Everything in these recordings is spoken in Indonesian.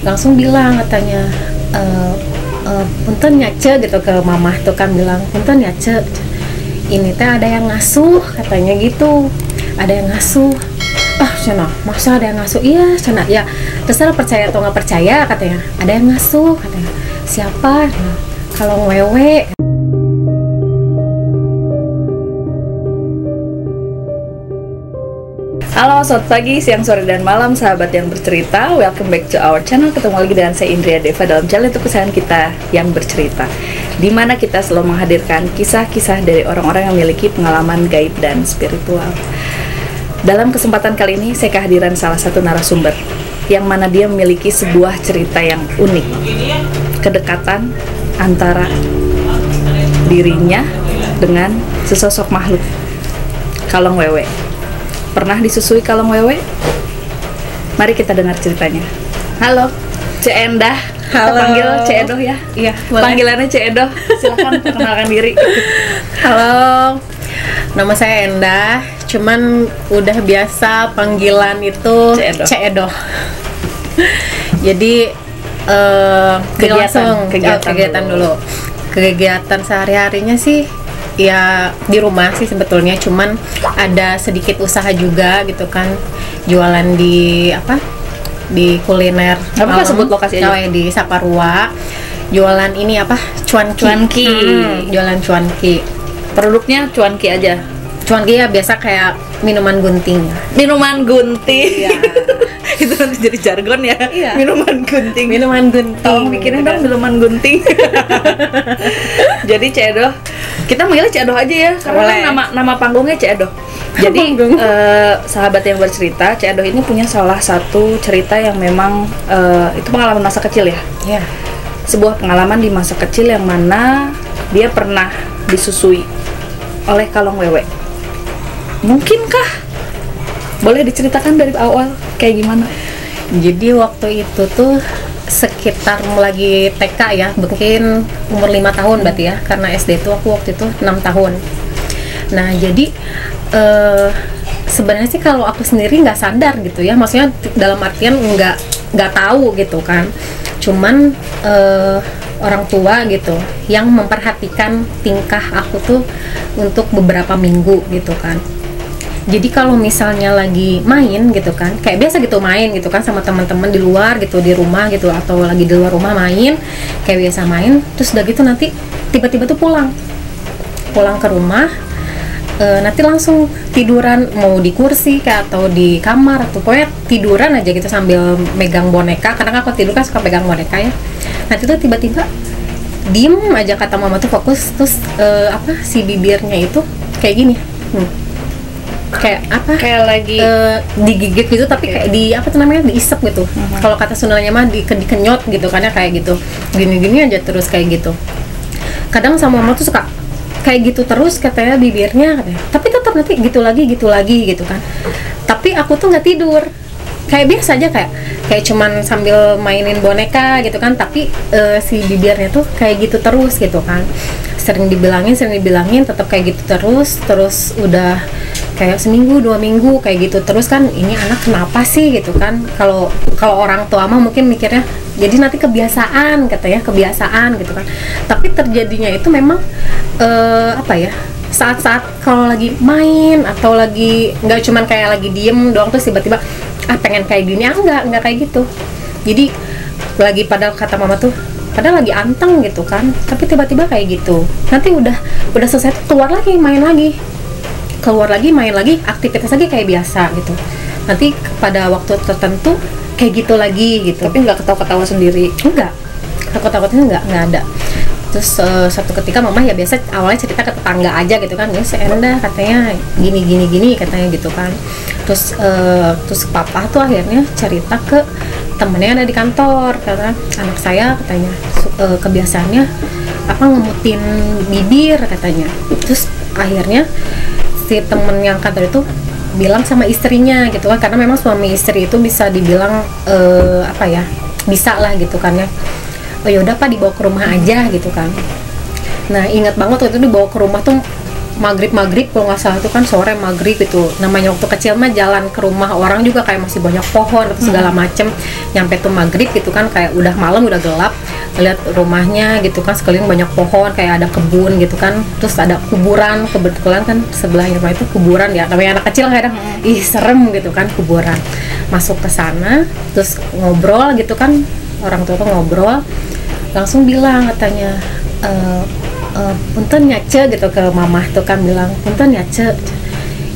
langsung bilang katanya, punten ya Ce gitu, ke mamah tuh kan bilang, punten ya Ce, ini teh ada yang ngasuh katanya gitu, ada yang ngasuh. Ah cina, masa ada yang ngasuh? Iya cina, ya terserah percaya atau nggak percaya katanya, ada yang ngasuh katanya. Siapa? Nah, kalau wewe. Halo, selamat pagi, siang, sore, dan malam sahabat yang bercerita. Welcome back to our channel. Ketemu lagi dengan saya Indria Deva dalam channel itu kesayangan kita yang bercerita, di mana kita selalu menghadirkan kisah-kisah dari orang-orang yang memiliki pengalaman gaib dan spiritual. Dalam kesempatan kali ini saya kehadiran salah satu narasumber yang mana dia memiliki sebuah cerita yang unik, kedekatan antara dirinya dengan sesosok makhluk kalong wewe. Pernah disusui kalong wewe? Mari kita dengar ceritanya. Halo, Ce Endah. Kita panggil Ce Edoh ya? Iya, boleh. Panggilannya Ce Edoh. Silakan perkenalkan diri. Halo, nama saya Endah. Cuman udah biasa panggilan itu Ce Edoh. Jadi kegiatan dulu. Kegiatan sehari-harinya sih ya di rumah sih sebetulnya, cuman ada sedikit usaha juga gitu kan, jualan di di kuliner. Apa sebut lokasi aja? Di Saparua, jualan ini cuanki. Jualan cuanki. Produknya cuanki aja. Cuanki ya biasa kayak minuman gunting. Minuman gunting. Iya. Itu nanti jadi jargon ya. Iya. Minuman gunting. Minuman gunting. Tolong bikinin dong minuman gunting. Jadi Ce Edoh, kita manggilnya Ce Edoh aja ya, karena kan nama panggungnya Ce Edoh. Jadi sahabat yang bercerita, Ce Edoh ini punya salah satu cerita yang memang itu pengalaman masa kecil ya. Iya. Sebuah pengalaman di masa kecil yang mana dia pernah disusui oleh kalong wewe. Mungkinkah? Boleh diceritakan dari awal kayak gimana? Jadi waktu itu tuh sekitar lagi TK ya, mungkin umur 5 tahun berarti ya, karena SD tuh aku waktu itu 6 tahun. Nah jadi sebenarnya sih kalau aku sendiri nggak sadar gitu ya, maksudnya dalam artian nggak tahu gitu kan, cuman orang tua gitu yang memperhatikan tingkah aku tuh untuk beberapa minggu gitu kan. Jadi kalau misalnya lagi main gitu kan, kayak biasa gitu main gitu kan sama teman-teman di luar gitu, di rumah gitu, atau lagi di luar rumah main kayak biasa main, terus udah gitu nanti tiba-tiba tuh pulang ke rumah, nanti langsung tiduran, mau di kursi kayak atau di kamar, atau pokoknya tiduran aja gitu sambil megang boneka, karena aku tidur kan suka pegang boneka ya. Nanti tuh tiba-tiba diem aja, kata mama tuh fokus, terus si bibirnya itu kayak gini. Kayak lagi digigit gitu, tapi kayak diisep gitu. Kalau kata Sundanya mah dikenyot gitu, karena kayak gitu gini-gini aja terus kayak gitu. Kadang sama mama tuh suka kayak gitu terus katanya bibirnya katanya. Tapi tetap nanti gitu lagi gitu kan. Tapi aku tuh nggak tidur, kayak biasa aja, kayak cuman sambil mainin boneka gitu kan, tapi si bibirnya tuh kayak gitu terus gitu kan. Sering dibilangin tetap kayak gitu terus udah kayak seminggu 2 minggu kayak gitu terus kan. Ini anak kenapa sih gitu kan. Kalau orang tua mah mungkin mikirnya jadi nanti kebiasaan katanya, kebiasaan gitu kan. Tapi terjadinya itu memang saat-saat kalau lagi main atau lagi nggak cuman kayak lagi diem doang terus tiba-tiba pengen kayak gini, enggak kayak gitu. Jadi lagi, padahal kata mama tuh padahal lagi anteng gitu kan, tapi tiba-tiba kayak gitu. Nanti udah selesai tuh keluar lagi main lagi, aktivitas lagi kayak biasa gitu. Nanti pada waktu tertentu kayak gitu lagi gitu. Tapi nggak ketawa-ketawa sendiri? Enggak, ketawa-ketawanya nggak ada. Terus suatu ketika mama ya biasa awalnya cerita ke tetangga aja gitu kan, ya Endah katanya gini katanya gitu kan. Terus papa tuh akhirnya cerita ke temennya yang ada di kantor, karena anak saya katanya kebiasaannya ngemutin bibir katanya. Terus akhirnya si temen yang kantor itu bilang sama istrinya gitu kan, karena memang suami istri itu bisa dibilang bisa lah gitu kan ya. Oh yaudah Pak, dibawa ke rumah aja gitu kan. Nah ingat banget waktu itu dibawa ke rumah tuh maghrib kalau nggak salah itu kan sore maghrib itu namanya waktu kecil mah jalan ke rumah orang juga kayak masih banyak pohon atau segala macem. Nyampe tuh maghrib gitu kan kayak udah malam udah gelap, lihat rumahnya gitu kan sekeliling banyak pohon kayak ada kebun gitu kan, terus ada kuburan kebetulan kan sebelahnya rumah itu kuburan ya, namanya anak kecil kadang ih serem gitu kan kuburan. Masuk ke sana terus ngobrol gitu kan, orang tua tuh ngobrol langsung bilang katanya punten ya ce gitu ke mamah tuh kan bilang punten ya ce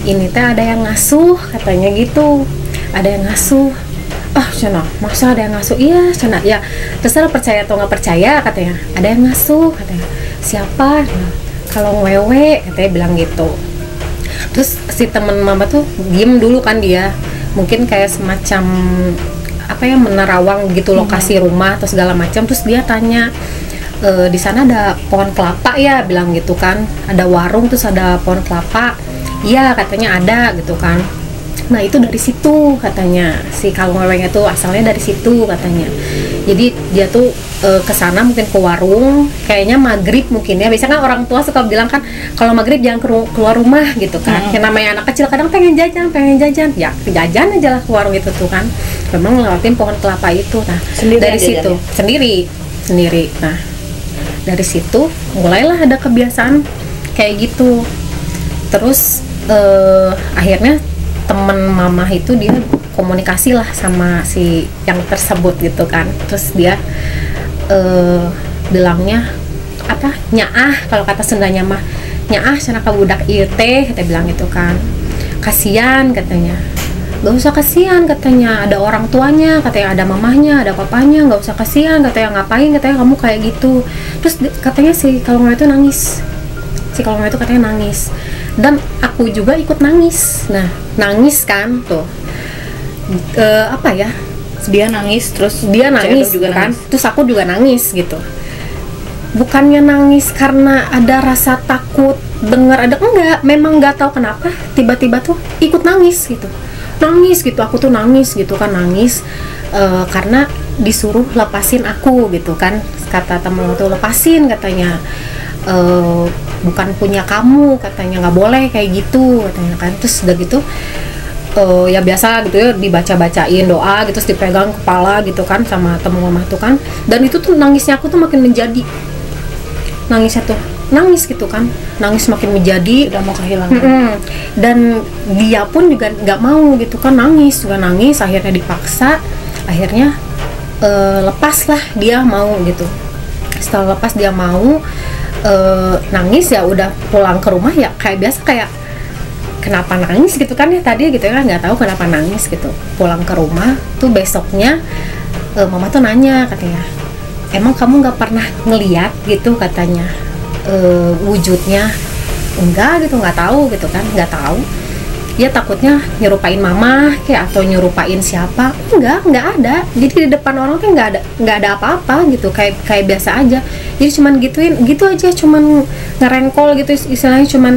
ini teh ada yang ngasuh katanya gitu, ada yang ngasuh. Cina masa ada yang ngasuh, iya cina ya terserah percaya atau nggak percaya katanya, ada yang ngasuh katanya. Siapa? Nah, kalau wewe katanya bilang gitu. Terus si temen mama tuh diem dulu kan, dia mungkin kayak semacam apa ya menerawang gitu lokasi rumah atau segala macam. Terus dia tanya, di sana ada pohon kelapa ya, bilang gitu kan, ada warung terus ada pohon kelapa, iya katanya ada gitu kan. Nah itu dari situ katanya si kalung wewengnya tuh asalnya dari situ katanya. Jadi dia tuh kesana mungkin ke warung kayaknya maghrib mungkin ya, biasanya kan orang tua suka bilang kan kalau maghrib jangan keluar rumah gitu kan. Yang namanya anak kecil kadang pengen jajan ya jajan aja lah ke warung itu tuh kan, memang ngelewatin pohon kelapa itu. Nah sendiri dari situ sendiri. Nah dari situ mulailah ada kebiasaan kayak gitu. Terus akhirnya temen mama itu dia komunikasi lah sama si yang tersebut gitu kan. Terus dia bilangnya apa, nyaah kalau kata Sundanya mah, nyaah cenah ka budak ieu teh kita bilang gitu kan, kasihan katanya. Gak usah kasihan katanya, ada orang tuanya katanya, ada mamahnya, ada papanya, gak usah kasihan katanya, ngapain katanya kamu kayak gitu. Terus katanya si kalung itu nangis, itu katanya nangis, dan aku juga ikut nangis. Nah nangis kan tuh apa ya, dia nangis terus dia nangis juga kan nangis. Terus aku juga nangis gitu, bukannya nangis karena ada rasa takut dengar ada, enggak, memang nggak tahu kenapa tiba-tiba tuh ikut nangis gitu, aku tuh nangis gitu kan, nangis karena disuruh lepasin aku gitu kan, kata temen tuh lepasin katanya, bukan punya kamu katanya, nggak boleh kayak gitu katanya kan. Terus udah gitu ya biasa gitu ya dibaca-bacain doa gitu, terus dipegang kepala gitu kan sama temen mama tuh kan. Dan itu tuh nangisnya aku tuh makin menjadi, nangis gitu kan, nangis makin menjadi, udah mau kehilangan. Dan dia pun juga nggak mau gitu kan, nangis, akhirnya dipaksa, akhirnya lepas lah dia mau gitu. Setelah lepas dia mau nangis, ya udah pulang ke rumah ya kayak biasa, kayak kenapa nangis gitu kan ya tadi gitu ya, nggak tahu kenapa nangis gitu. Pulang ke rumah tuh besoknya mama tuh nanya katanya, emang kamu nggak pernah ngeliat gitu katanya wujudnya? Enggak gitu, nggak tahu gitu kan, nggak tahu. Dia takutnya nyerupain mama kayak atau nyerupain siapa, enggak ada. Jadi di depan orang tuh nggak ada apa-apa gitu, kayak biasa aja. Jadi cuman gituin gitu aja, cuman ngerengkol gitu istilahnya, cuman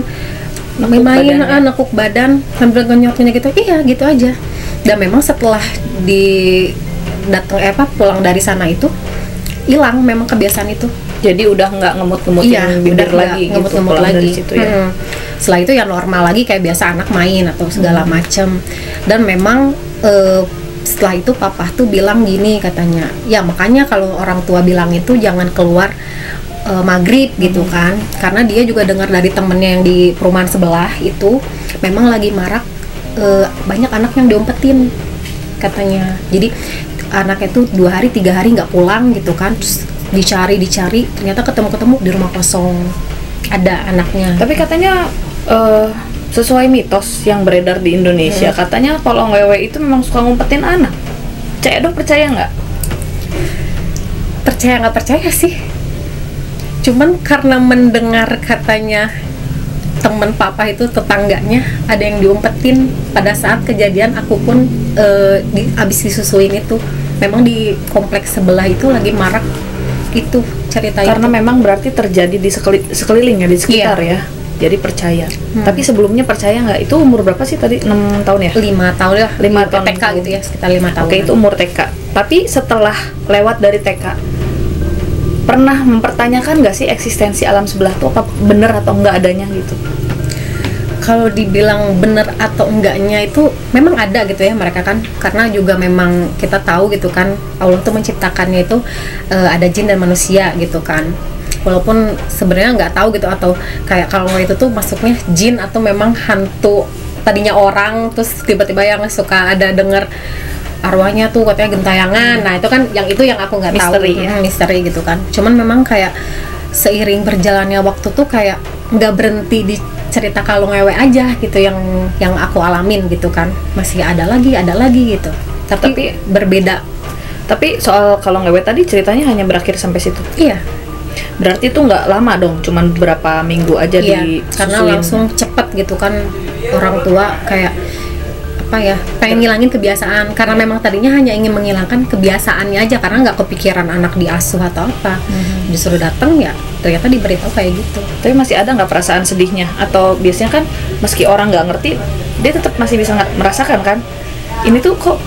main nekuk badan sambil ngenyotnya gitu, iya gitu aja. Dan memang setelah pulang dari sana itu hilang memang kebiasaan itu. Jadi udah nggak ngemut-ngemutin bibir lagi, ngemut-ngemut lagi situ ya. Setelah itu ya normal lagi kayak biasa anak main atau segala macem. Dan memang setelah itu papa tuh bilang gini katanya, ya makanya kalau orang tua bilang itu jangan keluar maghrib gitu kan, karena dia juga dengar dari temennya yang di perumahan sebelah itu memang lagi marak banyak anak yang diumpetin katanya. Jadi anaknya tuh 2 hari 3 hari nggak pulang gitu kan, terus dicari ternyata ketemu di rumah kosong ada anaknya. Tapi katanya sesuai mitos yang beredar di Indonesia, katanya kalau wewe itu memang suka ngumpetin anak. Cek dong, percaya nggak? Percaya nggak percaya sih, cuman karena mendengar katanya temen papa itu tetangganya ada yang diumpetin pada saat kejadian aku pun abis disusuin itu. Memang di kompleks sebelah itu lagi marak itu cerita karena itu. Memang berarti terjadi di sekeliling ya, di sekitar ya, jadi percaya. Tapi sebelumnya percaya nggak? Itu umur berapa sih tadi? 6 tahun ya? 5 tahun lah, 5 tahun TK gitu ya, sekitar 5 tahun. Oke, itu umur TK. Tapi setelah lewat dari TK, pernah mempertanyakan nggak sih eksistensi alam sebelah tuh apa bener atau nggak adanya gitu? Kalau dibilang bener atau enggaknya itu memang ada gitu ya mereka kan, karena juga memang kita tahu gitu kan Allah tuh menciptakannya itu ada jin dan manusia gitu kan, walaupun sebenarnya nggak tahu gitu atau kayak kalau itu tuh masuknya jin atau memang hantu tadinya orang terus tiba-tiba yang suka ada denger arwahnya tuh katanya gentayangan. Nah itu kan yang aku nggak tahu, misteri gitu kan. Cuman memang kayak seiring berjalannya waktu tuh kayak nggak berhenti di cerita kalung ngewe aja gitu yang aku alamin gitu kan, masih ada lagi gitu, tapi berbeda. Tapi soal kalung ngewe tadi ceritanya hanya berakhir sampai situ? Iya. Berarti itu nggak lama dong, cuman beberapa minggu aja iya, karena langsung cepet gitu kan, orang tua kayak apa ya, pengen ngilangin kebiasaan karena memang tadinya hanya ingin menghilangkan kebiasaannya aja karena nggak kepikiran anak diasuh atau apa. Disuruh datang ya ternyata diberitahu kayak gitu. Tapi masih ada nggak perasaan sedihnya? Atau biasanya kan meski orang nggak ngerti dia tetap masih bisa merasakan kan, ini tuh kok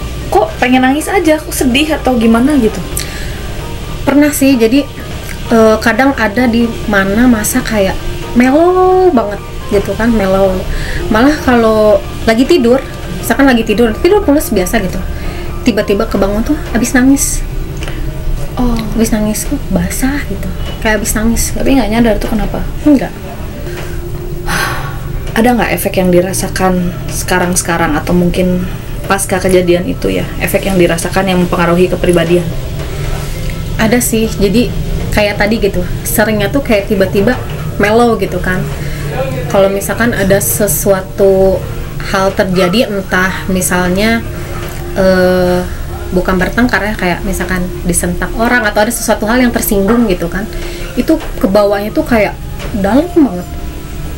pengen nangis aja, kok sedih atau gimana gitu? Pernah sih, jadi kadang ada di mana masa kayak mellow banget gitu kan, mellow. Malah kalau lagi tidur, misalkan lagi tidur pulas biasa gitu, tiba-tiba kebangun tuh abis nangis. Abis nangis kok basah gitu, kayak abis nangis. Tapi nggak nyadar tuh kenapa? Enggak. Ada nggak efek yang dirasakan sekarang atau mungkin pasca kejadian itu ya, efek yang dirasakan yang mempengaruhi kepribadian? Ada sih, jadi kayak tadi gitu, seringnya tuh kayak tiba-tiba mellow gitu kan. Kalau misalkan ada sesuatu hal terjadi, entah misalnya bukan bertengkar ya, kayak misalkan disentak orang atau ada sesuatu hal yang tersinggung gitu kan, itu kebawahnya tuh kayak dalam banget,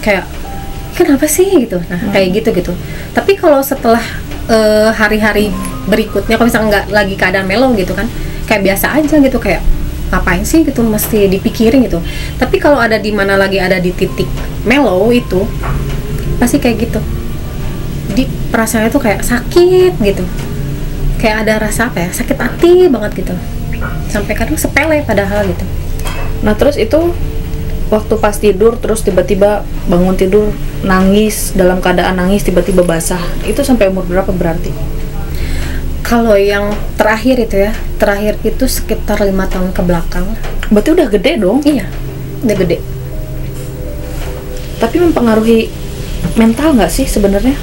kayak kenapa sih gitu. Nah kayak gitu. Tapi kalau setelah hari-hari berikutnya, kalau misalnya nggak lagi keadaan mellow gitu kan, kayak biasa aja gitu, kayak ngapain sih gitu mesti dipikirin gitu. Tapi kalau ada di mana lagi ada di titik mellow itu pasti kayak gitu. Jadi perasaannya tuh kayak sakit gitu, kayak ada rasa apa ya, sakit hati banget gitu, sampai kadang sepele padahal gitu. Nah terus itu waktu pas tidur terus tiba-tiba bangun tidur nangis, dalam keadaan nangis tiba-tiba basah, itu sampai umur berapa berarti? Kalau yang terakhir itu sekitar 5 tahun ke belakang. Berarti udah gede dong? Iya, udah gede. Tapi mempengaruhi mental nggak sih sebenarnya?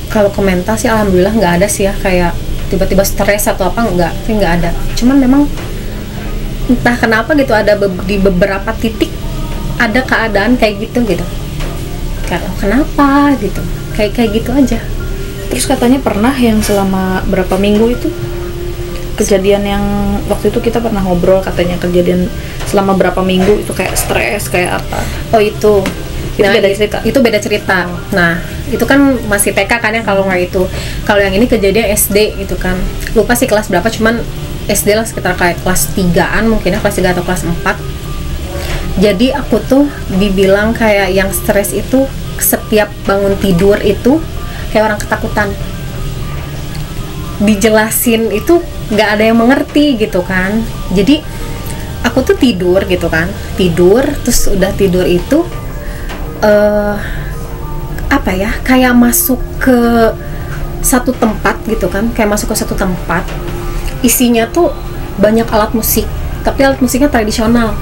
Kalau ke mental sih alhamdulillah nggak ada sih ya, kayak tiba-tiba stres atau apa nggak ada. Cuman memang entah kenapa gitu ada di beberapa titik ada keadaan kayak gitu. Kayak kenapa gitu, kayak gitu aja. Terus katanya pernah yang selama berapa minggu itu kejadian yang waktu itu kita pernah ngobrol, katanya kejadian selama berapa minggu itu kayak stres kayak apa? Oh itu beda cerita. Itu beda cerita. Nah itu kan masih TK kan ya, kalau nggak itu. Kalau yang ini kejadian SD gitu kan, lupa sih kelas berapa, cuman SD lah sekitar kayak kelas 3-an mungkin ya, kelas 3 atau kelas 4. Jadi aku tuh dibilang kayak yang stres itu setiap bangun tidur itu kayak orang ketakutan. Dijelasin itu nggak ada yang mengerti gitu kan. Jadi aku tuh tidur gitu kan, terus udah tidur itu apa ya, kayak masuk ke satu tempat gitu kan, kayak masuk ke satu tempat isinya tuh banyak alat musik, tapi alat musiknya tradisional.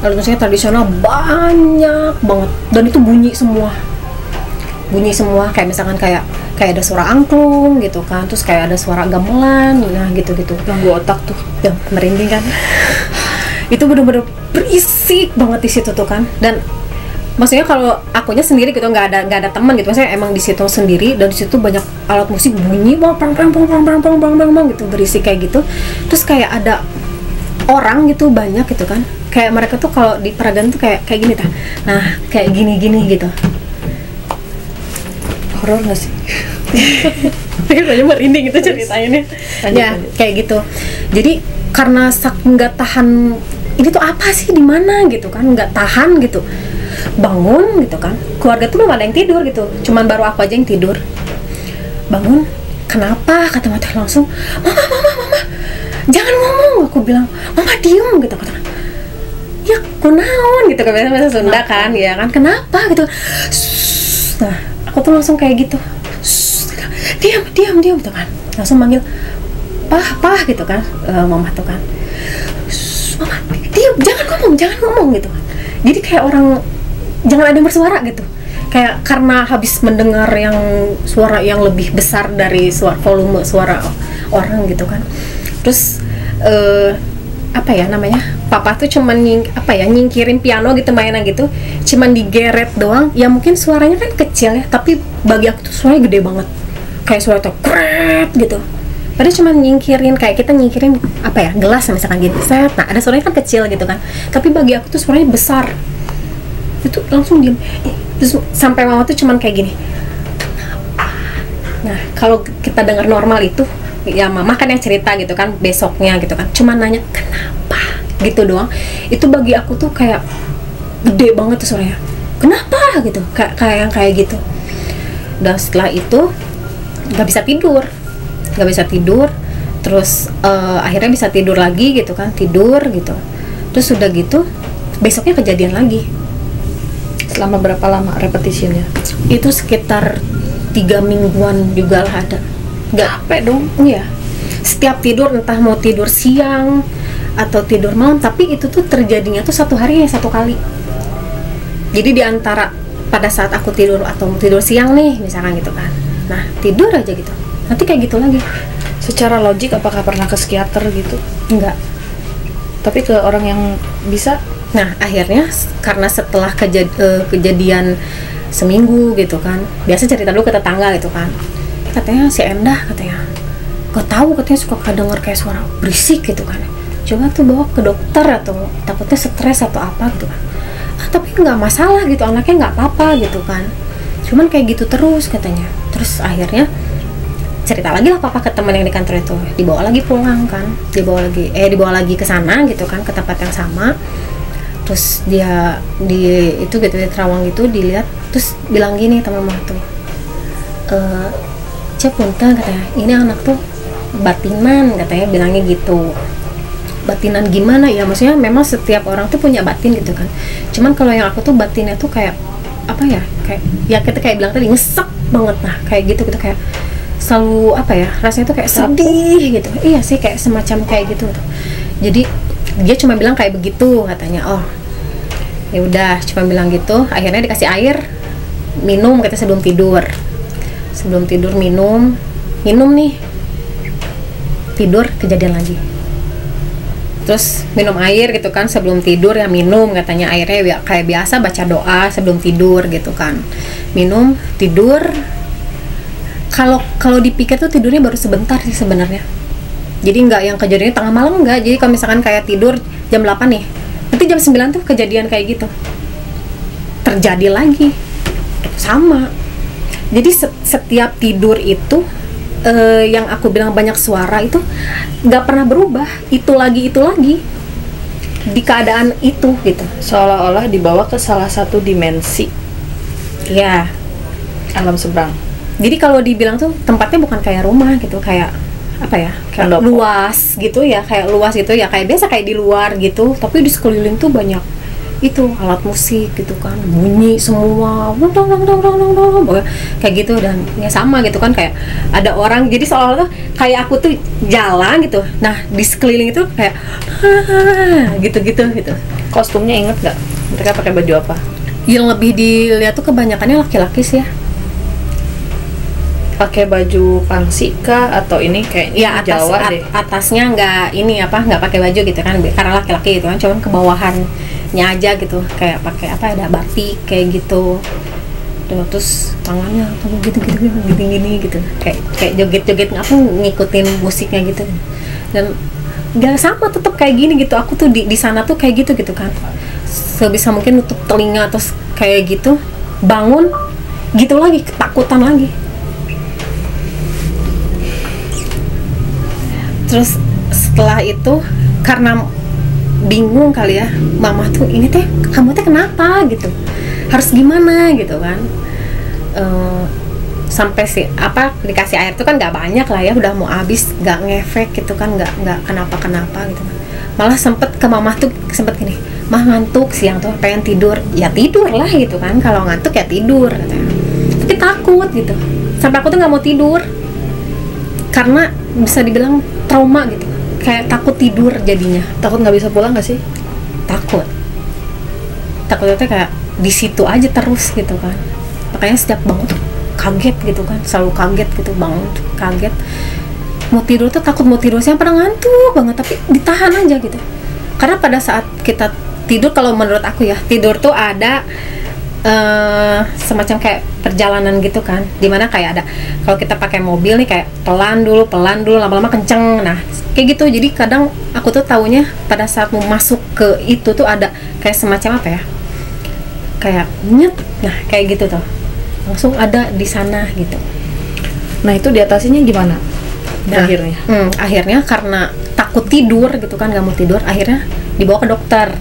Alat musiknya tradisional banyak banget, dan itu bunyi semua, kayak misalkan kayak ada suara angklung gitu kan, terus kayak ada suara gamelan, nah gitu ganggu otak tuh, yang merinding kan. Itu bener-bener berisik banget di situ tuh kan. Dan maksudnya kalau akunya sendiri gitu, nggak ada teman gitu, maksudnya emang di situ sendiri, dan di situ banyak alat musik bunyi bang gitu, berisik kayak gitu. Terus kayak ada orang gitu banyak gitu kan, kayak mereka tuh kalau di peragaan tuh kayak gini ta, nah kayak gini gitu. Horor nggak sih? Banyak merinding itu ceritanya nih. Ya kayak gitu. Jadi karena nggak tahan, ini tuh apa sih, di mana gitu kan, nggak tahan gitu, bangun gitu kan. Keluarga tuh belum ada yang tidur gitu, cuman baru aku aja yang tidur. Bangun, kenapa, kata mata langsung, mama jangan ngomong. Aku bilang mama diem gitu, kata ya kunaon gitu kan, bahasa Sunda kan, ya kan, kenapa gitu. Nah, aku tuh langsung kayak gitu, diam gitu kan, langsung manggil pah gitu kan, mama tuh kan, mama diam, jangan ngomong gitu kan. Jadi kayak orang jangan ada yang bersuara gitu, kayak karena habis mendengar yang suara yang lebih besar dari volume suara orang gitu kan. Terus apa ya namanya, papa tuh cuman nyingkirin piano gitu, mainan gitu, cuman digeret doang ya, mungkin suaranya kan kecil ya, tapi bagi aku tuh suaranya gede banget, kayak suara tuh kret gitu. Padahal cuman nyingkirin, kayak kita nyingkirin apa ya, gelas misalkan gitu, set, nah ada suaranya kan kecil gitu kan, tapi bagi aku tuh suaranya besar. Itu langsung diem. Terus sampai mama tuh cuman kayak gini. Nah, kalau kita dengar normal itu ya mama kan yang cerita gitu kan besoknya gitu kan, cuman nanya kenapa gitu doang. Itu bagi aku tuh kayak gede banget tuh suaranya, kenapa gitu, kayak yang kayak gitu. Dan setelah itu nggak bisa tidur, terus akhirnya bisa tidur lagi gitu kan, tidur gitu. Terus udah gitu besoknya kejadian lagi. Selama berapa lama repetisinya? Itu sekitar 3 mingguan juga lah ada. Nggak capek dong. Iya, setiap tidur entah mau tidur siang atau tidur malam, tapi itu tuh terjadinya tuh satu hari ya satu kali. Jadi di antara pada saat aku tidur atau tidur siang nih misalkan gitu kan, nah tidur aja gitu, nanti kayak gitu lagi. Secara logik apakah pernah ke psikiater gitu? Enggak. Tapi ke orang yang bisa? Nah akhirnya karena setelah kejadian seminggu gitu kan, biasa cerita dulu ke tetangga gitu kan, katanya si Endah katanya gak tahu, katanya suka kedenger kayak suara berisik gitu kan, coba tuh bawa ke dokter atau takutnya stres atau apa gitu kan. Tapi nggak masalah gitu, anaknya nggak apa-apa gitu kan, cuman kayak gitu terus katanya. Terus akhirnya cerita lagi lah papa ke teman yang di kantor itu, dibawa lagi pulang kan, dibawa lagi ke sana gitu kan, ke tempat yang sama. Terus dia di Terawang gitu dilihat, terus bilang gini teman mama tuh, Punta katanya, ini anak tuh batinan katanya, bilangnya gitu. Batinan gimana ya, maksudnya memang setiap orang tuh punya batin gitu kan, cuman kalau yang aku tuh batinnya tuh kayak apa ya, kayak ya kita kayak bilang tadi ngesek banget, nah kayak gitu kayak selalu apa ya, rasanya tuh kayak sedih gitu. Iya sih, kayak semacam kayak gitu tuh. Jadi dia cuma bilang kayak begitu katanya. Oh ya udah, cuma bilang gitu. Akhirnya dikasih air minum katanya sebelum tidur minum nih, tidur kejadian lagi. Terus minum air gitu kan sebelum tidur ya, minum katanya airnya kayak biasa, baca doa sebelum tidur gitu kan, minum tidur. Kalau dipikir tuh tidurnya baru sebentar sih sebenarnya, jadi nggak yang kejadiannya tengah malam, nggak. Jadi kalau misalkan kayak tidur jam 8 nih, nanti jam 9 tuh kejadian kayak gitu terjadi lagi sama. Jadi setiap tidur itu yang aku bilang banyak suara itu nggak pernah berubah, itu lagi di keadaan itu gitu, seolah-olah dibawa ke salah satu dimensi ya, alam seberang. Jadi kalau dibilang tuh tempatnya bukan kayak rumah gitu, kayak apa ya, kayak luas gitu ya, kayak biasa kayak di luar gitu, tapi di sekeliling tuh banyak itu alat musik gitu kan, bunyi semua kayak gitu. Dan ya sama gitu kan, kayak ada orang, jadi seolah-olah kayak aku tuh jalan gitu, nah di sekeliling itu kayak gitu. Kostumnya inget nggak? Mereka pakai baju apa? Yang lebih dilihat tuh kebanyakannya laki-laki sih ya. Pakai baju pangsi kah atau ini kayak ya Jawa deh? Atasnya nggak pakai baju gitu kan, karena laki-laki gitu kan, cuman kebawahannya aja gitu, kayak pakai apa, ada batik kayak gitu. Terus tangannya gini gitu, kayak joget-joget, ngapa ngikutin musiknya gitu. Dan nggak sama, tetap kayak gini gitu. Aku tuh di sana tuh kayak gitu kan, sebisa mungkin nutup telinga, terus kayak gitu, bangun gitu lagi, ketakutan lagi. Terus setelah itu karena bingung kali ya, mama tuh ini teh, kamu teh kenapa gitu, harus gimana gitu kan. Sampai dikasih air tuh kan nggak banyak lah ya, udah mau habis, nggak ngefek gitu kan, nggak kenapa gitu kan. Malah sempet ke mama tuh sempet gini, mah ngantuk siang tuh, pengen tidur, ya tidur lah gitu kan, kalau ngantuk ya tidur katanya. tapi takut gitu, sampai aku tuh nggak mau tidur karena bisa dibilang trauma gitu, kayak takut tidur jadinya. Takut nggak bisa pulang nggak sih? Takutnya tuh kayak di situ aja terus gitu kan, makanya setiap bangun tuh kaget gitu kan, selalu kaget gitu, bangun tuh kaget, mau tidur tuh takut mau tidur, saya pernah ngantuk banget tapi ditahan aja gitu. Karena pada saat kita tidur, kalau menurut aku ya, tidur tuh ada semacam kayak perjalanan gitu kan, dimana kayak ada, kalau kita pakai mobil nih kayak pelan dulu lama-lama kenceng, nah kayak gitu. Jadi kadang aku tuh taunya pada saat mau masuk ke itu tuh ada kayak semacam apa ya, kayak nyet, nah kayak gitu tuh langsung ada di sana gitu. Nah itu diatasinya gimana? Nah, akhirnya akhirnya karena takut tidur gitu kan, nggak mau tidur, akhirnya dibawa ke dokter.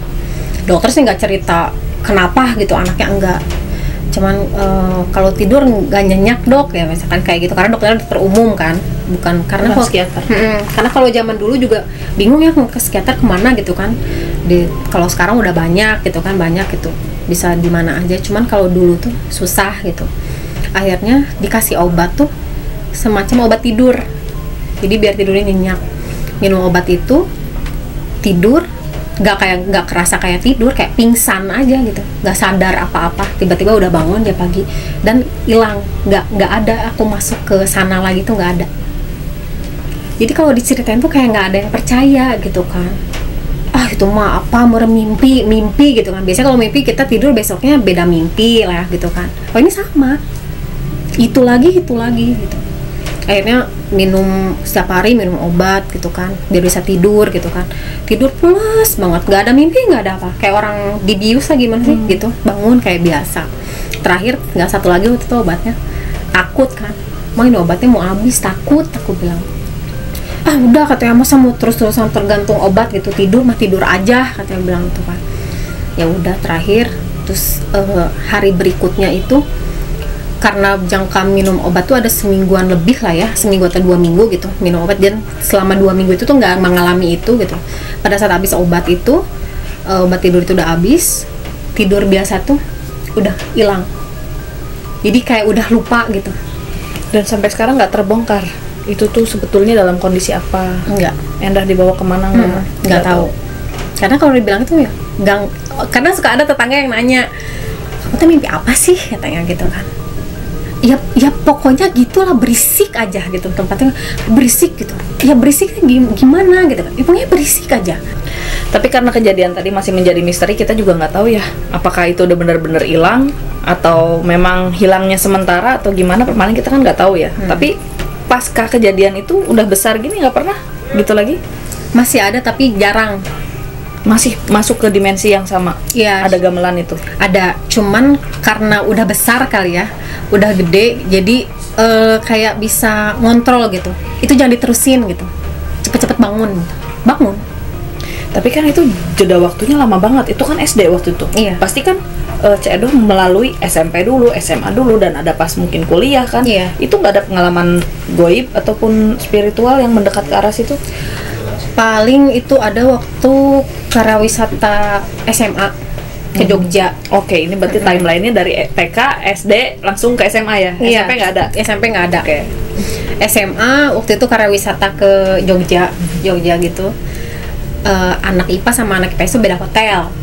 Dokter sih nggak cerita kenapa gitu anaknya, enggak, cuman kalau tidur nggak nyenyak dok ya misalkan kayak gitu, karena dokternya dokter umum kan, bukan karena kalau psikiater. Karena kalau zaman dulu juga bingung ya ke psikiater kemana gitu kan, kalau sekarang udah banyak gitu kan, banyak gitu bisa di mana aja, cuman kalau dulu tuh susah gitu. Akhirnya dikasih obat tuh semacam obat tidur, jadi biar tidurnya nyenyak. Minum obat itu tidur, nggak kerasa kayak tidur, kayak pingsan aja gitu, nggak sadar apa-apa, tiba-tiba udah bangun dia pagi dan hilang, nggak ada aku masuk ke sana lagi tuh, nggak ada. Jadi kalau diceritain tuh kayak nggak ada yang percaya gitu kan, itu mah apa mimpi gitu kan. Biasanya kalau mimpi kita tidur besoknya beda mimpi lah gitu kan, ini sama, itu lagi gitu. Akhirnya setiap hari minum obat gitu kan, biar bisa tidur gitu kan, tidur pulas banget, nggak ada mimpi, nggak ada apa, kayak orang dibius lah gimana sih gitu, bangun kayak biasa. Terakhir nggak satu lagi waktu itu obatnya, takut kan, mau ini obatnya mau habis, takut, aku bilang udah katanya, masa mau terus-terusan tergantung obat gitu, tidur mah tidur aja katanya, bilang gitu kan. Ya udah terakhir, terus hari berikutnya itu karena jangka minum obat tuh ada semingguan lebih lah ya, seminggu atau 2 minggu gitu minum obat, dan selama 2 minggu itu tuh nggak mengalami itu gitu. Pada saat habis obat itu, obat tidur itu udah habis, tidur biasa tuh udah hilang, jadi kayak udah lupa gitu. Dan sampai sekarang nggak terbongkar itu tuh sebetulnya dalam kondisi apa? Enggak. Endah dibawa kemana nggak tahu. Karena kalau dibilang itu ya gang, karena suka ada tetangga yang nanya, kamu tuh mimpi apa sih katanya gitu kan. Ya pokoknya gitulah, berisik aja gitu, tempatnya berisik gitu. Ya berisiknya gimana gitu kan, ya pokoknya berisik aja. Tapi karena kejadian tadi masih menjadi misteri, kita juga nggak tahu ya apakah itu udah benar-benar hilang atau memang hilangnya sementara atau gimana, permanen kita kan nggak tahu ya. Tapi pasca kejadian itu udah besar gini nggak pernah gitu lagi? Masih ada tapi jarang. Masih masuk ke dimensi yang sama? Iya. Ada gamelan itu? Ada, cuman karena udah besar kali ya, udah gede, jadi kayak bisa ngontrol gitu. Itu jangan diterusin gitu, cepet-cepet bangun. Tapi kan itu jeda waktunya lama banget, itu kan SD waktu itu. Iya. Pasti kan Cik Edo melalui SMP dulu, SMA dulu, dan ada pas mungkin kuliah kan. Iya. Itu nggak ada pengalaman goib ataupun spiritual yang mendekat ke arah situ? Paling itu ada waktu karawisata SMA ke Jogja. Oke, ini berarti timelinenya dari TK, SD langsung ke SMA ya? Iya. SMP nggak ada? SMP nggak ada. Oke. SMA waktu itu karawisata ke Jogja gitu. Anak IPA sama anak IPS itu beda hotel.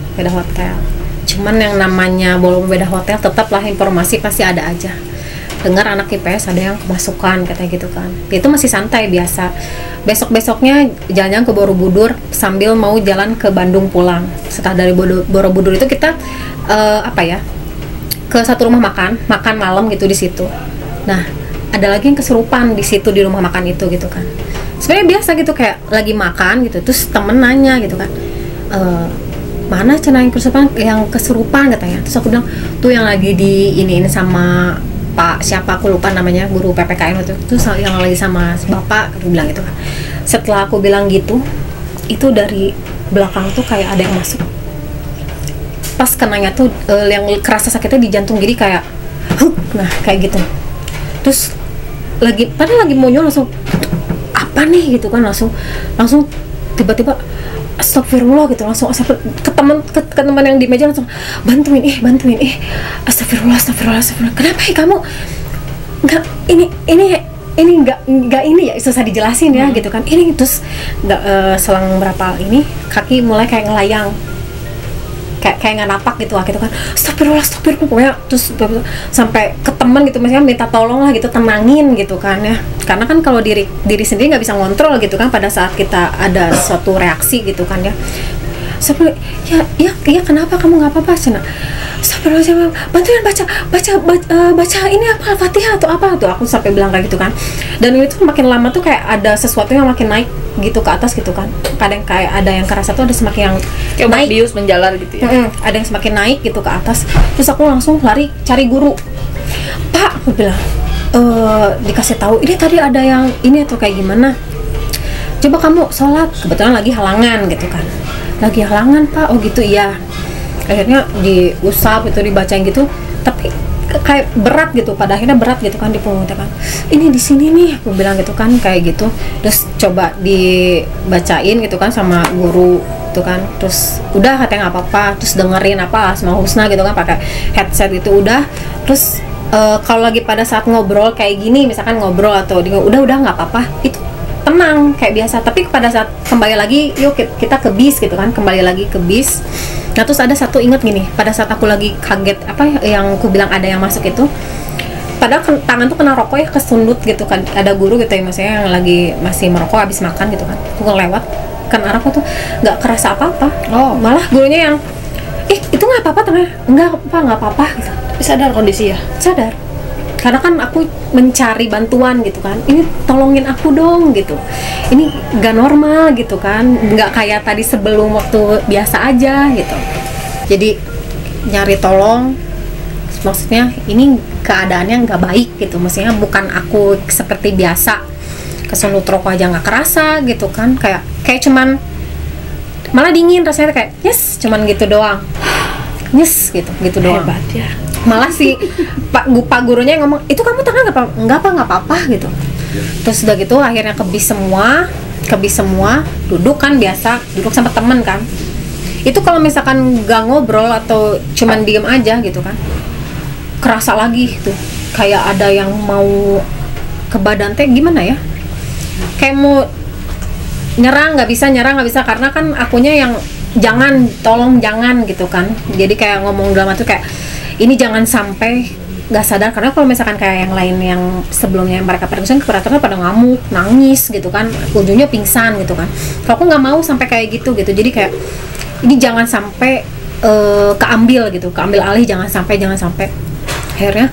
Cuman yang namanya walaupun beda hotel, tetaplah informasi pasti ada aja. Dengar anak IPS ada yang kemasukan katanya gitu kan. Itu masih santai biasa. Besok-besoknya jalan-jalan ke Borobudur sambil mau jalan ke Bandung pulang. Setelah dari Borobudur itu kita ke satu rumah makan malam gitu di situ. Nah, ada lagi yang kesurupan di situ, di rumah makan itu gitu kan. Sebenarnya biasa gitu, kayak lagi makan gitu, terus temen nanya gitu kan, mana cina yang kesurupan katanya. Terus aku bilang, tuh yang lagi di ini sama Pak siapa aku lupa namanya, guru PPKN itu, terus yang lagi sama bapak, aku bilang gitu kan. Setelah aku bilang gitu, itu dari belakang tuh kayak ada yang masuk. Pas kenanya tuh yang kerasa sakitnya di jantung, jadi kayak nah kayak gitu. Terus padahal lagi mau nyol, langsung apa nih gitu kan, langsung tiba-tiba astagfirullah gitu, langsung ke teman yang di meja langsung bantuin astagfirullah, kenapa ya kamu nggak ini nggak ini ya, susah dijelasin ya gitu kan, ini terus nggak selang berapa ini kaki mulai kayak ngelayang, kayak nggak napak gitu kan, astagfirullah pokoknya, terus sampai ke teman gitu, misalnya minta tolong lah gitu, tenangin gitu kan ya, karena kan kalau diri sendiri nggak bisa ngontrol gitu kan pada saat kita ada suatu reaksi gitu kan ya. Sampai ya kenapa kamu nggak apa-apa Cina? Astagfirullah, bantuin baca ini apa, Fatihah atau apa tuh, aku sampai bilang kayak gitu kan. Dan itu makin lama tuh kayak ada sesuatu yang makin naik gitu ke atas gitu kan, kadang kayak ada yang kerasa tuh ada semakin yang kayak naik, bius menjalar gitu ya. ada yang semakin naik gitu ke atas. Terus aku langsung lari cari guru. Pak, aku bilang dikasih tahu ini tadi ada yang ini atau kayak gimana, coba kamu sholat, kebetulan lagi halangan gitu kan, lagi halangan Pak. Oh gitu, iya. Akhirnya diusap itu, dibacain gitu, tapi kayak berat gitu, pada akhirnya berat gitu kan di punggungnya kan, ini di sini nih aku bilang gitu kan, kayak gitu. Terus coba dibacain gitu kan sama guru itu kan, terus udah katanya nggak apa-apa, terus dengerin apa Asmaul Husna gitu kan pakai headset gitu, udah. Terus kalau lagi pada saat ngobrol kayak gini, misalkan ngobrol atau udah nggak apa-apa, itu tenang kayak biasa. Tapi pada saat kembali lagi, yuk kita ke bis gitu kan, kembali lagi ke bis. Nah terus ada satu, inget gini, pada saat aku lagi kaget apa yang aku bilang ada yang masuk itu, padahal tangan tuh kena rokok ya, kesundut gitu kan, ada guru gitu ya maksudnya yang lagi masih merokok habis makan gitu kan, aku ngelewat kan arah aku tuh nggak kerasa apa-apa. Malah gurunya yang itu nggak apa-apa tangannya, nggak apa-apa gitu. Sadar kondisi ya? Sadar, karena kan aku mencari bantuan gitu kan, ini tolongin aku dong gitu, ini gak normal gitu kan, nggak kayak tadi sebelum waktu biasa aja gitu. Jadi nyari tolong, maksudnya ini keadaannya nggak baik gitu, maksudnya bukan aku seperti biasa kesundut rokok aja nggak kerasa gitu kan, kayak cuman malah dingin rasanya, kayak yes cuman gitu doang, yes gitu doang. Hebat ya. Malah si pak gurunya yang ngomong, itu kamu tangan nggak apa-apa gitu. Terus udah gitu akhirnya ke bis semua duduk kan, biasa duduk sama temen kan. Itu kalau misalkan nggak ngobrol atau cuman diem aja gitu kan, kerasa lagi tuh kayak ada yang mau ke badan teh, gimana ya, kayak mau nyerang nggak bisa, karena kan akunya yang tolong jangan gitu kan. Jadi kayak ngomong dalam hati kayak, ini jangan sampai nggak sadar, karena kalau misalkan kayak yang lain yang sebelumnya yang mereka pergi kuratornya pada ngamuk, nangis gitu kan, ujungnya pingsan gitu kan. Kalau aku nggak mau sampai kayak gitu. Jadi kayak ini jangan sampai keambil alih, jangan sampai. Akhirnya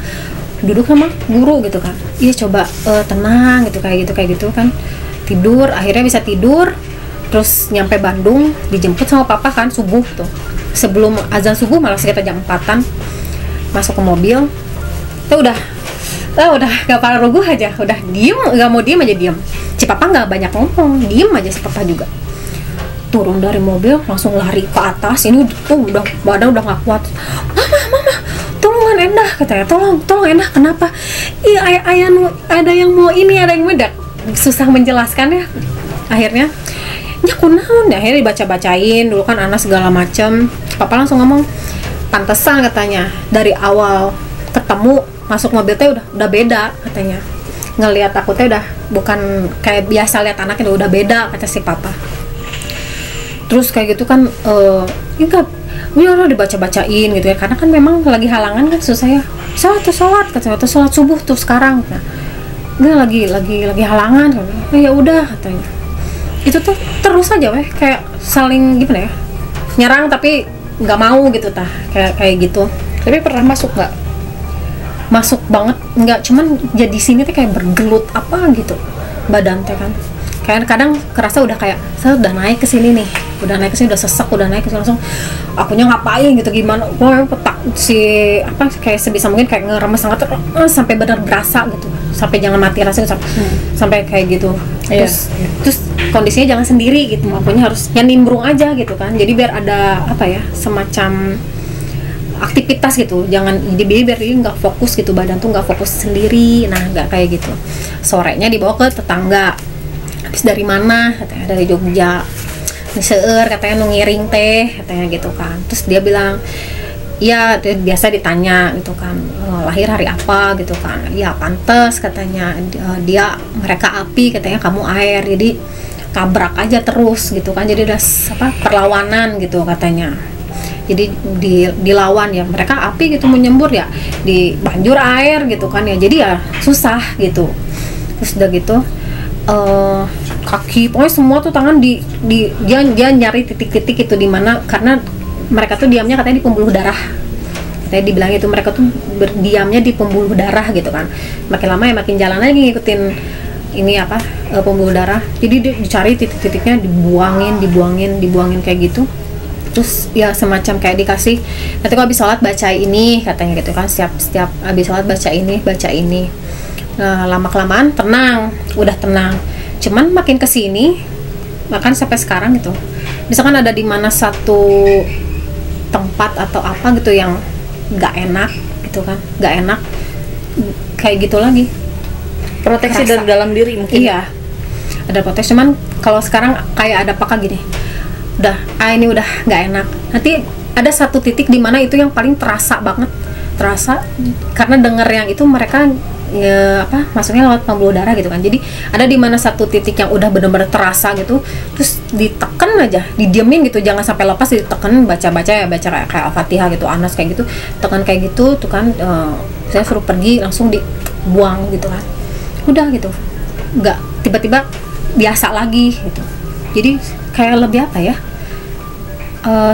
duduk sama guru gitu kan, iya coba tenang gitu, kayak gitu kan, tidur. Akhirnya bisa tidur. Terus nyampe Bandung dijemput sama papa kan subuh tuh, sebelum azan subuh malah sekitar jam 4-an. Masuk ke mobil, udah gak parah ruguh aja, udah diem, gak mau diem aja diem. Si papa nggak banyak ngomong, diem aja si papa juga. Turun dari mobil langsung lari ke atas, ini udah badan udah nggak kuat. Mama tolongan Endah katanya, tolong Endah, kenapa? Iya ada yang mau ini, ada yang medak, susah menjelaskan ya. Akhirnya kunaon ya, akhirnya dibaca-bacain dulu kan Anas segala macem. Papa langsung ngomong, pantesan katanya dari awal ketemu masuk mobil teh udah beda katanya, ngelihat aku teh udah bukan kayak biasa lihat anaknya, udah beda kata si papa. Terus kayak gitu kan udah dibaca-bacain gitu ya, karena kan memang lagi halangan kan, susah ya. Sholat katanya, sholat subuh tuh sekarang. Nah, lagi halangan kan. Ya udah katanya. Itu tuh terus aja kayak saling gimana ya, nyerang tapi nggak mau gitu kayak gitu. Tapi pernah masuk nggak? Masuk banget, nggak, cuman jadi sini tuh kayak bergelut apa gitu badan teh kan, kayak kadang kerasa udah kayak saya udah naik ke sini nih, udah sesak, udah naik ke sini, langsung akunya ngapain gitu, gimana petak kayak sebisa mungkin kayak ngeremes sangat sampai benar berasa gitu, sampai jangan mati rasanya sampai kayak gitu. Terus kondisinya jangan sendiri gitu, akunya harus nimbrung aja gitu kan, jadi biar ada semacam aktivitas gitu, jangan biar dia nggak fokus gitu, badan tuh nggak fokus sendiri. Nah nggak kayak gitu. Sorenya dibawa ke tetangga, habis dari mana katanya, dari Jogja. seueur katanya nu ngiring teh katanya gitu kan. Terus dia bilang ya biasa ditanya gitu kan, lahir hari apa gitu kan, ya pantes katanya dia mereka api katanya kamu air, jadi kabrak aja terus gitu kan, jadi udah perlawanan gitu katanya, jadi dilawan ya, mereka api gitu menyembur ya di banjur air gitu kan ya, jadi ya susah gitu. Terus udah gitu kaki pokoknya semua tuh tangan dia nyari titik-titik itu di mana, karena mereka tuh diamnya katanya di pembuluh darah, katanya dibilang itu mereka tuh berdiamnya di pembuluh darah gitu kan, makin lama ya makin jalan lagi ngikutin ini pembuluh darah, jadi dicari titik-titiknya, dibuangin kayak gitu. Terus ya semacam kayak dikasih nanti kalau habis sholat baca ini katanya gitu kan, setiap habis sholat baca ini. Nah, lama kelamaan udah tenang, cuman makin kesini bahkan sampai sekarang gitu, misalkan ada di mana satu tempat atau apa gitu yang nggak enak gitu kan, nggak enak kayak gitu lagi, proteksi kerasa. dari dalam diri mungkin. Iya, ada proteksi, cuman kalau sekarang kayak ada apa gini, ini udah nggak enak, nanti ada satu titik di mana itu yang paling terasa karena denger yang itu mereka masuknya lewat pembuluh darah gitu kan, jadi ada di mana satu titik yang udah benar-benar terasa gitu, terus diteken aja, didiemin gitu, jangan sampai lepas, diteken, baca kayak Al-Fatihah gitu, Anas kayak gitu, tekan kayak gitu tuh kan, saya suruh pergi langsung dibuang gitu kan, udah gitu, nggak tiba-tiba biasa lagi gitu, jadi kayak lebih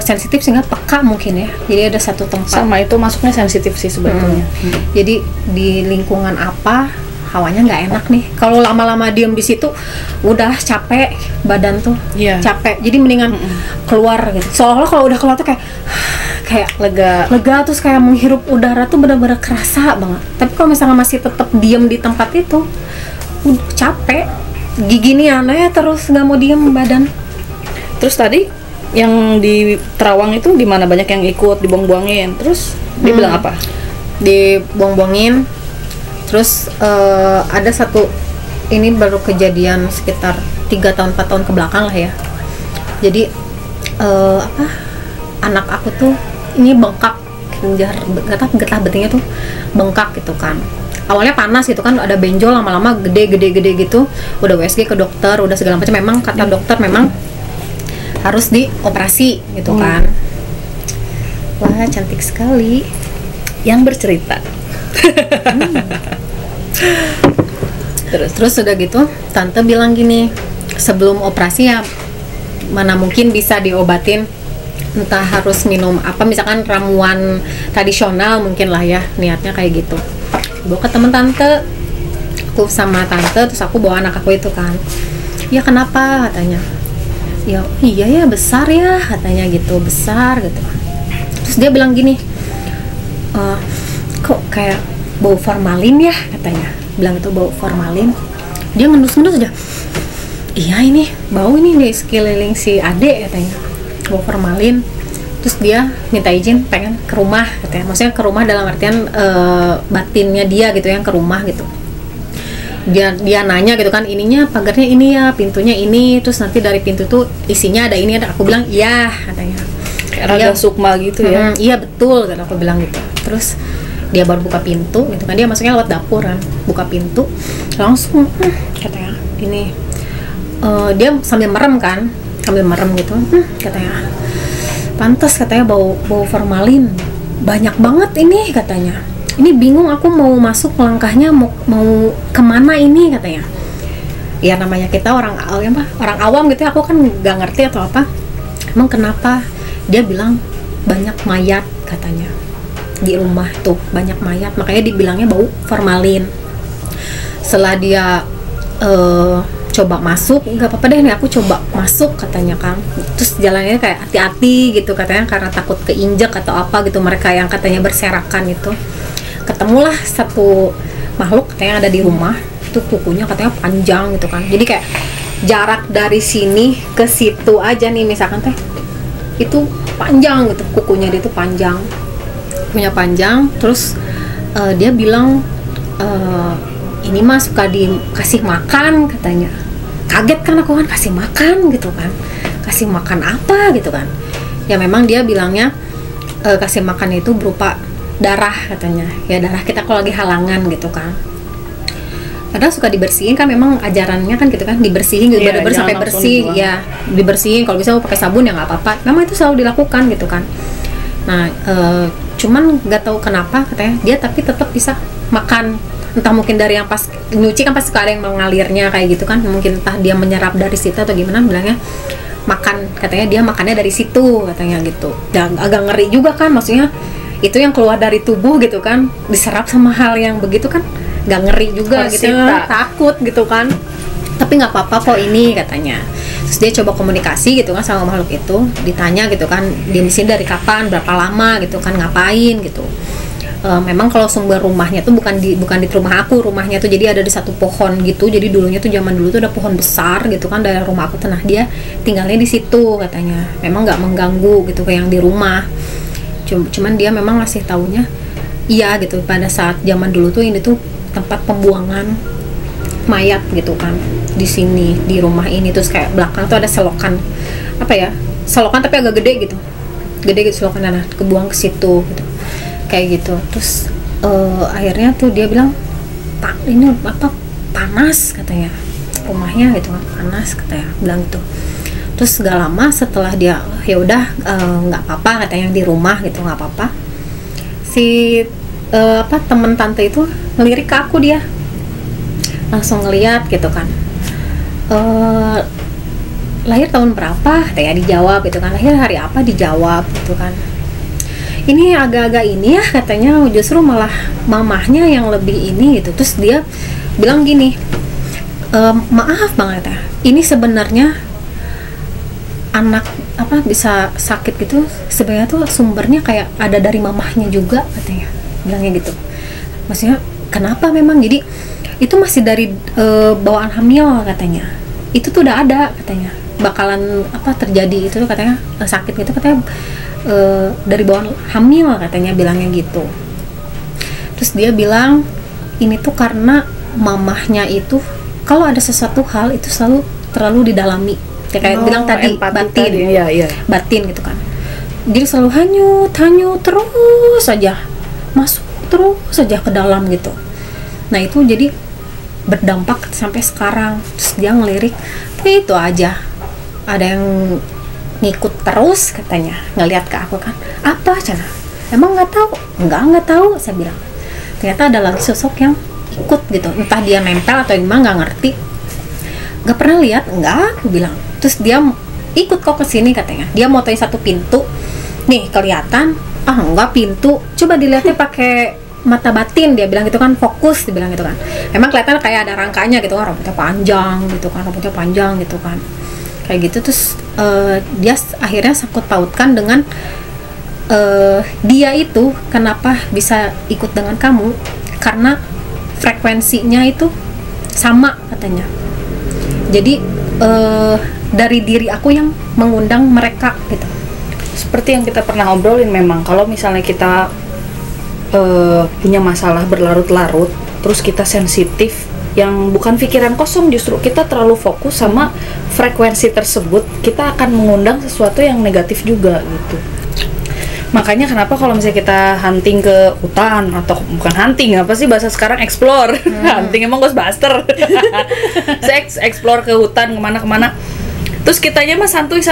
sensitif sehingga peka mungkin ya, jadi ada satu tempat Sama itu masuknya sensitif sih sebetulnya. Jadi di lingkungan apa hawanya nggak enak nih, kalau lama-lama diem di situ udah capek badan tuh, capek, jadi mendingan keluar gitu, seolah-olah kalau udah keluar tuh kayak lega, terus kayak menghirup udara tuh benar-benar kerasa banget. Tapi kalau misalnya masih tetap diem di tempat itu udah capek, gigi nih aneh terus nggak mau diem badan. Terus tadi yang di Terawang itu gimana, banyak yang ikut dibuang-buangin, terus dia bilang apa? Dibuang-buangin, terus ada satu, ini baru kejadian sekitar 3 tahun 4 tahun ke belakang lah ya, jadi anak aku tuh ini bengkak, getah betingnya tuh bengkak gitu kan, awalnya panas gitu kan, ada benjol, lama-lama gede gitu, udah USG ke dokter, udah segala macam, memang kata dokter memang harus dioperasi gitu kan. Wah, cantik sekali yang bercerita. Terus udah gitu tante bilang gini, sebelum operasi ya mana mungkin bisa diobatin, entah harus minum apa, misalkan ramuan tradisional mungkin lah ya, niatnya kayak gitu. Bawa ke temen tante, aku sama tante, terus aku bawa anak aku itu kan, ya kenapa katanya, ya iya ya besar ya katanya gitu, besar gitu. Terus dia bilang gini, kok kayak bau formalin ya katanya, bilang itu bau formalin. Dia ngendus aja, iya ini bau ini di sekeliling si Ade katanya, bau formalin. Terus dia minta izin pengen ke rumah katanya, maksudnya ke rumah dalam artian batinnya dia gitu, yang ke rumah gitu. Dia nanya gitu kan, ininya pagarnya ini ya, pintunya ini, terus nanti dari pintu tuh isinya ada ini, ada. Aku bilang iya katanya, Raga Sukma gitu ya. Iya betul kan, aku bilang gitu. Terus dia baru buka pintu gitu kan, dia masuknya lewat dapur kan, buka pintu langsung katanya gini, dia sambil merem gitu, katanya pantas katanya bau formalin banyak banget ini katanya. Ini bingung aku mau masuk, langkahnya mau kemana ini katanya. Ya namanya kita orang awam gitu ya, aku kan nggak ngerti atau apa. Emang kenapa? Dia bilang banyak mayat katanya di rumah tuh, banyak mayat, makanya dibilangnya bau formalin. Setelah dia coba masuk, nggak apa-apa deh nih aku coba masuk katanya kan. Terus jalannya kayak hati-hati gitu katanya, karena takut keinjak atau apa gitu, mereka yang katanya berserakan itu. Ketemulah satu makhluk katanya ada di rumah, itu kukunya katanya panjang gitu kan, jadi kayak jarak dari sini ke situ aja nih misalkan teh, itu panjang gitu, kukunya dia tuh panjang. Terus dia bilang ini mah suka dikasih makan katanya. Kaget kan aku kan, kasih makan gitu kan, kasih makan apa gitu kan. Ya memang dia bilangnya kasih makan itu berupa darah katanya, ya darah kita kalau lagi halangan gitu kan. Padahal suka dibersihin kan, memang ajarannya kan gitu kan, dibersihin gitu, bener-bener sampai bersih ya, dibersihin, kalau bisa mau pakai sabun ya nggak apa-apa, memang itu selalu dilakukan gitu kan. Nah cuman nggak tahu kenapa katanya dia tapi tetap bisa makan, entah mungkin dari yang pas nyuci kan pasti ada yang mengalirnya kayak gitu kan, mungkin entah dia menyerap dari situ atau gimana, bilangnya makan, katanya dia makannya dari situ katanya gitu. Dan agak ngeri juga kan, maksudnya itu yang keluar dari tubuh gitu kan, diserap sama hal yang begitu kan, nggak ngeri juga gitu, takut gitu kan. Tapi nggak apa-apa kok ini katanya. Terus dia coba komunikasi gitu kan sama makhluk itu, ditanya gitu kan, dia di sini dari kapan, berapa lama gitu kan, ngapain gitu. Memang kalau sumber rumahnya tuh bukan di rumah aku, rumahnya tuh jadi ada di satu pohon gitu. Jadi dulunya tuh zaman dulu tuh ada pohon besar gitu kan dari rumah aku, nah dia tinggalnya di situ katanya. Memang nggak mengganggu gitu kayak yang di rumah. Cuman dia memang ngasih taunya iya gitu, pada saat zaman dulu tuh ini tuh tempat pembuangan mayat gitu kan, di sini di rumah ini. Terus kayak belakang tuh ada selokan, apa ya, selokan tapi agak gede gitu selokan, nah kebuang ke situ gitu kayak gitu. Terus akhirnya tuh dia bilang ini apa, panas katanya rumahnya gitu kan, panas katanya bilang gitu. Terus gak lama setelah dia ya udah nggak apa-apa katanya yang di rumah gitu, nggak apa-apa, si temen tante itu ngelirik ke aku, dia langsung ngeliat gitu kan, lahir tahun berapa katanya, dijawab gitu kan, lahir hari apa dijawab gitu kan. Ini agak-agak ini ya katanya, justru malah mamahnya yang lebih ini gitu. Terus dia bilang gini, maaf banget ya, ini sebenarnya anak apa bisa sakit gitu sebenarnya tuh sumbernya kayak ada dari mamahnya juga katanya, bilangnya gitu. Maksudnya kenapa, memang jadi itu masih dari bawaan hamil katanya, itu tuh udah ada katanya bakalan apa terjadi itu katanya, sakit gitu katanya dari bawaan hamil katanya, bilangnya gitu. Terus dia bilang ini tuh karena mamahnya itu kalau ada sesuatu hal itu selalu terlalu didalami, kayak bilang tadi batin tadi, ya. Batin gitu kan, jadi selalu hanyut terus saja, masuk terus saja ke dalam gitu. Nah itu jadi berdampak sampai sekarang. Terus dia ngelirik, tapi itu aja ada yang ngikut terus katanya, ngelihat ke aku kan, apa cina, emang nggak tahu, nggak tahu, saya bilang. Ternyata ada lagi sosok yang ikut gitu, entah dia nempel atau gimana, nggak ngerti, nggak pernah lihat, nggak, aku bilang. Terus dia ikut kok ke sini katanya, dia mau tanya satu pintu nih kelihatan, enggak, pintu coba dilihatnya pakai mata batin, dia bilang gitu kan, fokus, dia bilang gitu kan. Emang kelihatan kayak ada rangkanya gitu kan, rambutnya panjang gitu kan, kayak gitu. Terus dia akhirnya sangkut pautkan dengan dia itu kenapa bisa ikut dengan kamu, karena frekuensinya itu sama katanya. Jadi dari diri aku yang mengundang mereka gitu. Seperti yang kita pernah obrolin, memang kalau misalnya kita punya masalah berlarut-larut, terus kita sensitif, yang bukan pikiran kosong, justru kita terlalu fokus sama frekuensi tersebut, kita akan mengundang sesuatu yang negatif juga gitu. Makanya kenapa kalau misalnya kita hunting ke hutan, atau bukan hunting, apa sih bahasa sekarang, explore. Hunting emang Ghostbuster. Saya explore ke hutan kemana-kemana, terus kitanya mah santuy,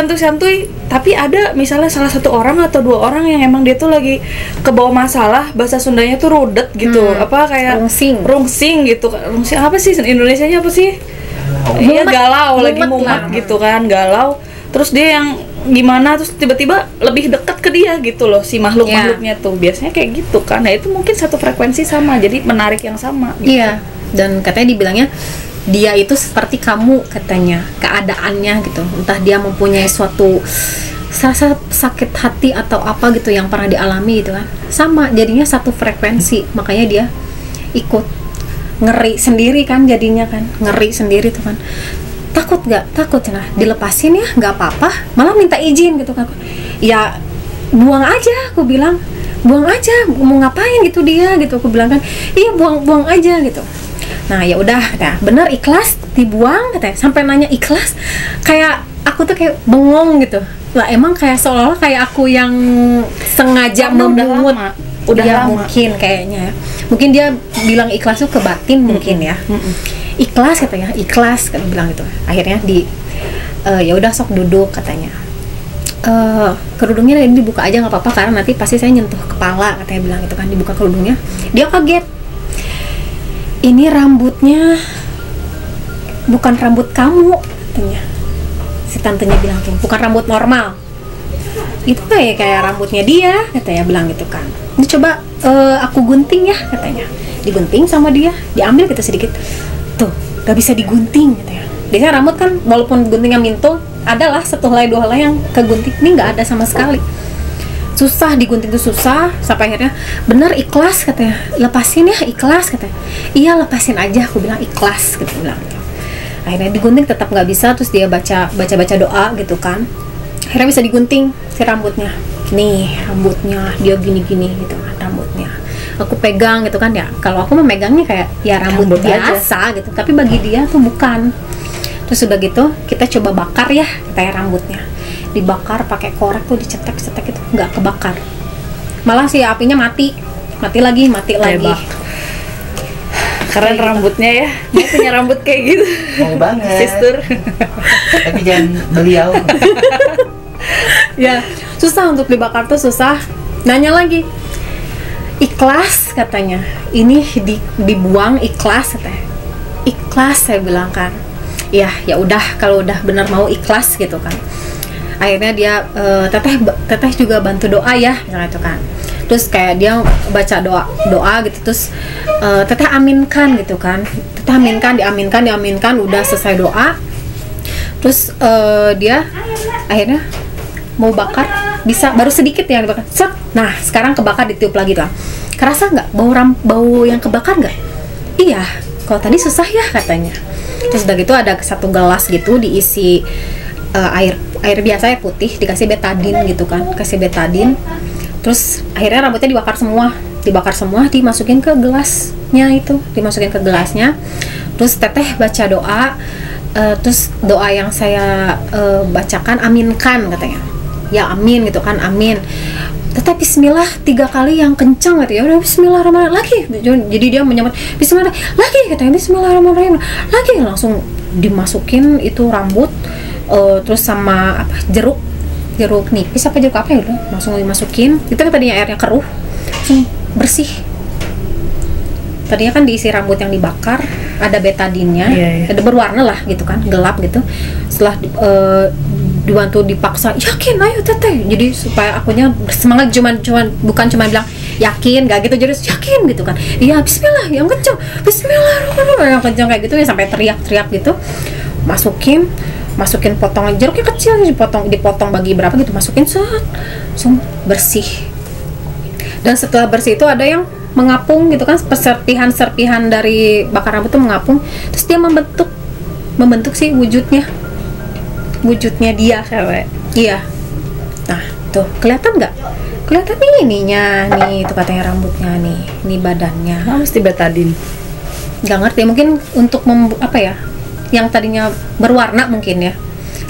tapi ada misalnya salah satu orang atau dua orang yang emang dia tuh lagi kebawa masalah, bahasa Sundanya tuh rudet gitu, apa kayak rungsing gitu. Rungsing apa sih Indonesianya, apa sih? Iya, galau, lagi mumet gitu kan, galau. Terus dia yang gimana, terus tiba-tiba lebih dekat ke dia gitu loh, si makhluknya tuh biasanya kayak gitu kan. Nah itu mungkin satu frekuensi sama, jadi menarik yang sama gitu. Iya, dan katanya dibilangnya dia itu seperti kamu katanya, keadaannya gitu, entah dia mempunyai suatu rasa sakit hati atau apa gitu yang pernah dialami gitu kan, sama, jadinya satu frekuensi, makanya dia ikut. Ngeri sendiri kan jadinya kan, ngeri sendiri tuh kan. Takut nggak? Takut, nah dilepasin ya, nggak apa-apa, malah minta izin gitu kan. Ya buang aja, aku bilang, buang aja, mau ngapain gitu dia gitu, aku bilang kan, iya buang aja gitu. Nah ya udah, bener ikhlas dibuang katanya, sampai nanya ikhlas, kayak aku tuh kayak bengong gitu lah, emang kayak seolah kayak aku yang sengaja Karena memungut. udah Ya, lama. mungkin kayaknya ya. Mungkin dia bilang ikhlas tuh ke batin mungkin ya. Ikhlas katanya, ikhlas kan bilang gitu. Akhirnya ya udah sok duduk katanya. Kerudungnya ini dibuka aja nggak apa-apa karena nanti pasti saya nyentuh kepala, katanya bilang gitu kan. Dibuka kerudungnya, dia kaget. Ini rambutnya bukan rambut kamu, katanya. Si tantenya bilang tuh, bukan rambut normal. Itu kayak rambutnya dia, katanya bilang gitu kan. Ini coba aku gunting ya, katanya. Digunting sama dia, diambil gitu sedikit. Tuh, gak bisa digunting, katanya. Biasanya rambut kan walaupun guntingnya mintul, adalah satu helai dua helai yang kegunting. Ini nggak ada sama sekali. Susah digunting tuh susah, sampai akhirnya bener ikhlas katanya. Lepasin ya, ikhlas katanya. Iya lepasin aja, aku bilang ikhlas gitu bilang. Akhirnya digunting tetap nggak bisa, terus dia baca doa gitu kan. Akhirnya bisa digunting si rambutnya. Nih rambutnya dia gini-gini gitu kan rambutnya. Aku pegang gitu kan ya. Kalau aku memegangnya kayak ya rambut biasa gitu, tapi bagi dia tuh bukan. Terus udah gitu kita coba bakar ya kayak rambutnya. Dibakar pakai korek tuh dicetek-cetek itu nggak kebakar. Malah si apinya mati lagi. Hebat. Keren rambutnya ya. Dia punya rambut kayak gitu. Mau banget. Sister. Tapi jangan beliau. Ya susah untuk dibakar tuh susah. Nanya lagi, ikhlas katanya. Ini dibuang ikhlas katanya. Ikhlas saya bilang kan. Ya udah kalau udah benar mau ikhlas gitu kan. Akhirnya dia teteh juga bantu doa ya misalnya itu kan. Terus kayak dia baca doa gitu, terus teteh aminkan gitu kan. Teteh diaminkan udah selesai doa. Terus dia akhirnya mau bakar, bisa baru sedikit yang dibakar. Set. Nah, sekarang kebakar, ditiup lagi tuh. Kerasa nggak bau yang kebakar nggak? Iya, kalau tadi susah ya katanya. Terus udah gitu ada satu gelas gitu diisi air biasa, air putih, dikasih betadin gitu kan, kasih betadin. Terus akhirnya rambutnya dibakar semua, dimasukin ke gelasnya itu, Terus teteh baca doa, terus doa yang saya bacakan, aminkan katanya. Ya amin gitu kan, amin. Teteh bismillah 3 kali yang kencang gitu ya. Udah bismillahirrahmanirrahim lagi. Jadi dia menyebut bismillah lagi katanya, bismillahirrahmanirrahim lagi, langsung dimasukin itu rambut. Terus sama apa jeruk nipis apa jeruk apa ya udah langsung dimasukin. Itu kan tadinya airnya keruh, langsung bersih. Tadinya kan diisi rambut yang dibakar, ada betadinnya, ada berwarna lah gitu kan, gelap gitu. Setelah dibantu dipaksa, yakin ayo teteh, jadi supaya akunya bersemangat, bukan cuma bilang yakin, gak gitu, jadi yakin gitu kan. Iya bismillah yang kencang, bismillahirrahmanirrahim yang kencang kayak gitu ya, sampai teriak-teriak gitu. Masukin potongan jeruknya kecil, dipotong bagi berapa gitu, masukin langsung bersih. Dan setelah bersih itu ada yang mengapung gitu kan, serpihan dari bakar rambut tuh mengapung, terus dia membentuk sih wujudnya dia cewek. Iya. Nah tuh kelihatan nggak? Kelihatan nih ininya nih, itu katanya rambutnya nih badannya. Mesti betadin. Nggak ngerti, mungkin untuk apa ya, yang tadinya berwarna mungkin ya,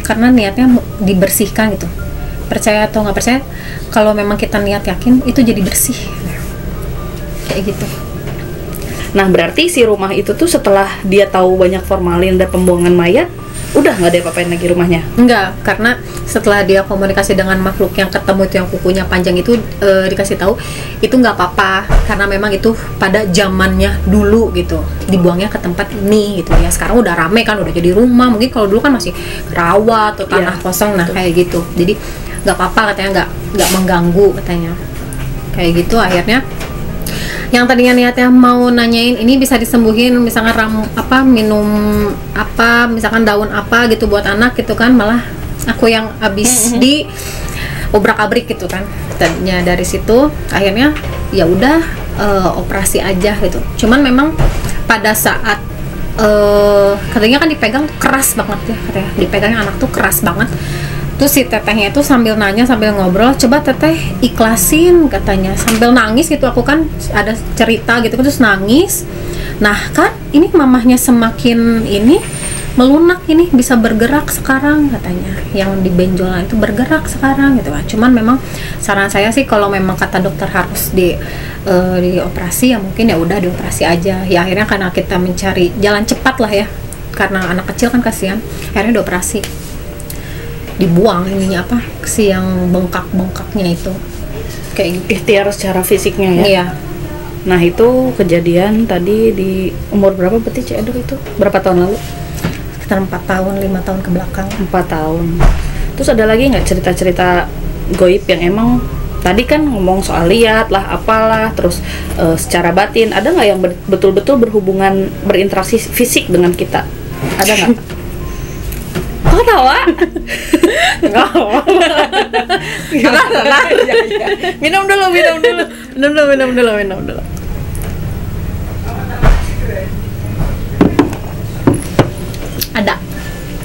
karena niatnya dibersihkan gitu. Percaya atau nggak percaya, kalau memang kita niat yakin itu jadi bersih kayak gitu. Nah berarti si rumah itu tuh setelah dia tahu banyak formalin dan pembuangan mayat, udah nggak ada apa-apain lagi rumahnya? Enggak, karena setelah dia komunikasi dengan makhluk yang ketemu itu yang kukunya panjang itu, dikasih tahu itu nggak apa-apa karena memang itu pada zamannya dulu gitu, dibuangnya ke tempat ini gitu ya. Sekarang udah rame kan, udah jadi rumah. Mungkin kalau dulu kan masih rawa atau tanah kosong, nah kayak gitu. Jadi nggak apa-apa katanya, nggak mengganggu katanya kayak gitu. Akhirnya yang tadinya niatnya mau nanyain ini bisa disembuhin, misalkan minum apa, misalkan daun apa gitu buat anak gitu kan, malah aku yang habis di obrak-abrik gitu kan. Tadinya dari situ akhirnya ya udah operasi aja gitu. Cuman memang pada saat katanya kan dipegang keras banget ya, katanya dipegangnya anak tuh keras banget. Terus si tetehnya itu sambil nanya, sambil ngobrol, coba teteh ikhlasin katanya, sambil nangis gitu. Aku kan ada cerita gitu, terus nangis. Nah kan ini mamahnya semakin ini melunak ini, bisa bergerak sekarang katanya, yang di benjolan itu bergerak sekarang gitu kan. Cuman memang saran saya sih kalau memang kata dokter harus dioperasi, ya mungkin ya udah dioperasi aja ya. Akhirnya karena kita mencari jalan cepat lah ya, karena anak kecil kan kasihan, akhirnya dioperasi, dibuang ininya apa si yang bengkak-bengkaknya itu kayak gitu. Ikhtiar secara fisiknya ya. Iya. Nah itu kejadian tadi di umur berapa berarti Cik Edo itu? Berapa tahun lalu? Sekitar 4 tahun, 5 tahun ke belakang. 4 tahun. Terus ada lagi nggak cerita-cerita goib yang emang tadi kan ngomong soal lihat lah, apalah, terus secara batin, ada nggak yang betul-betul berhubungan, berinteraksi fisik dengan kita? Ada nggak? Kok tawa? Nggak apa-apa. Minum dulu.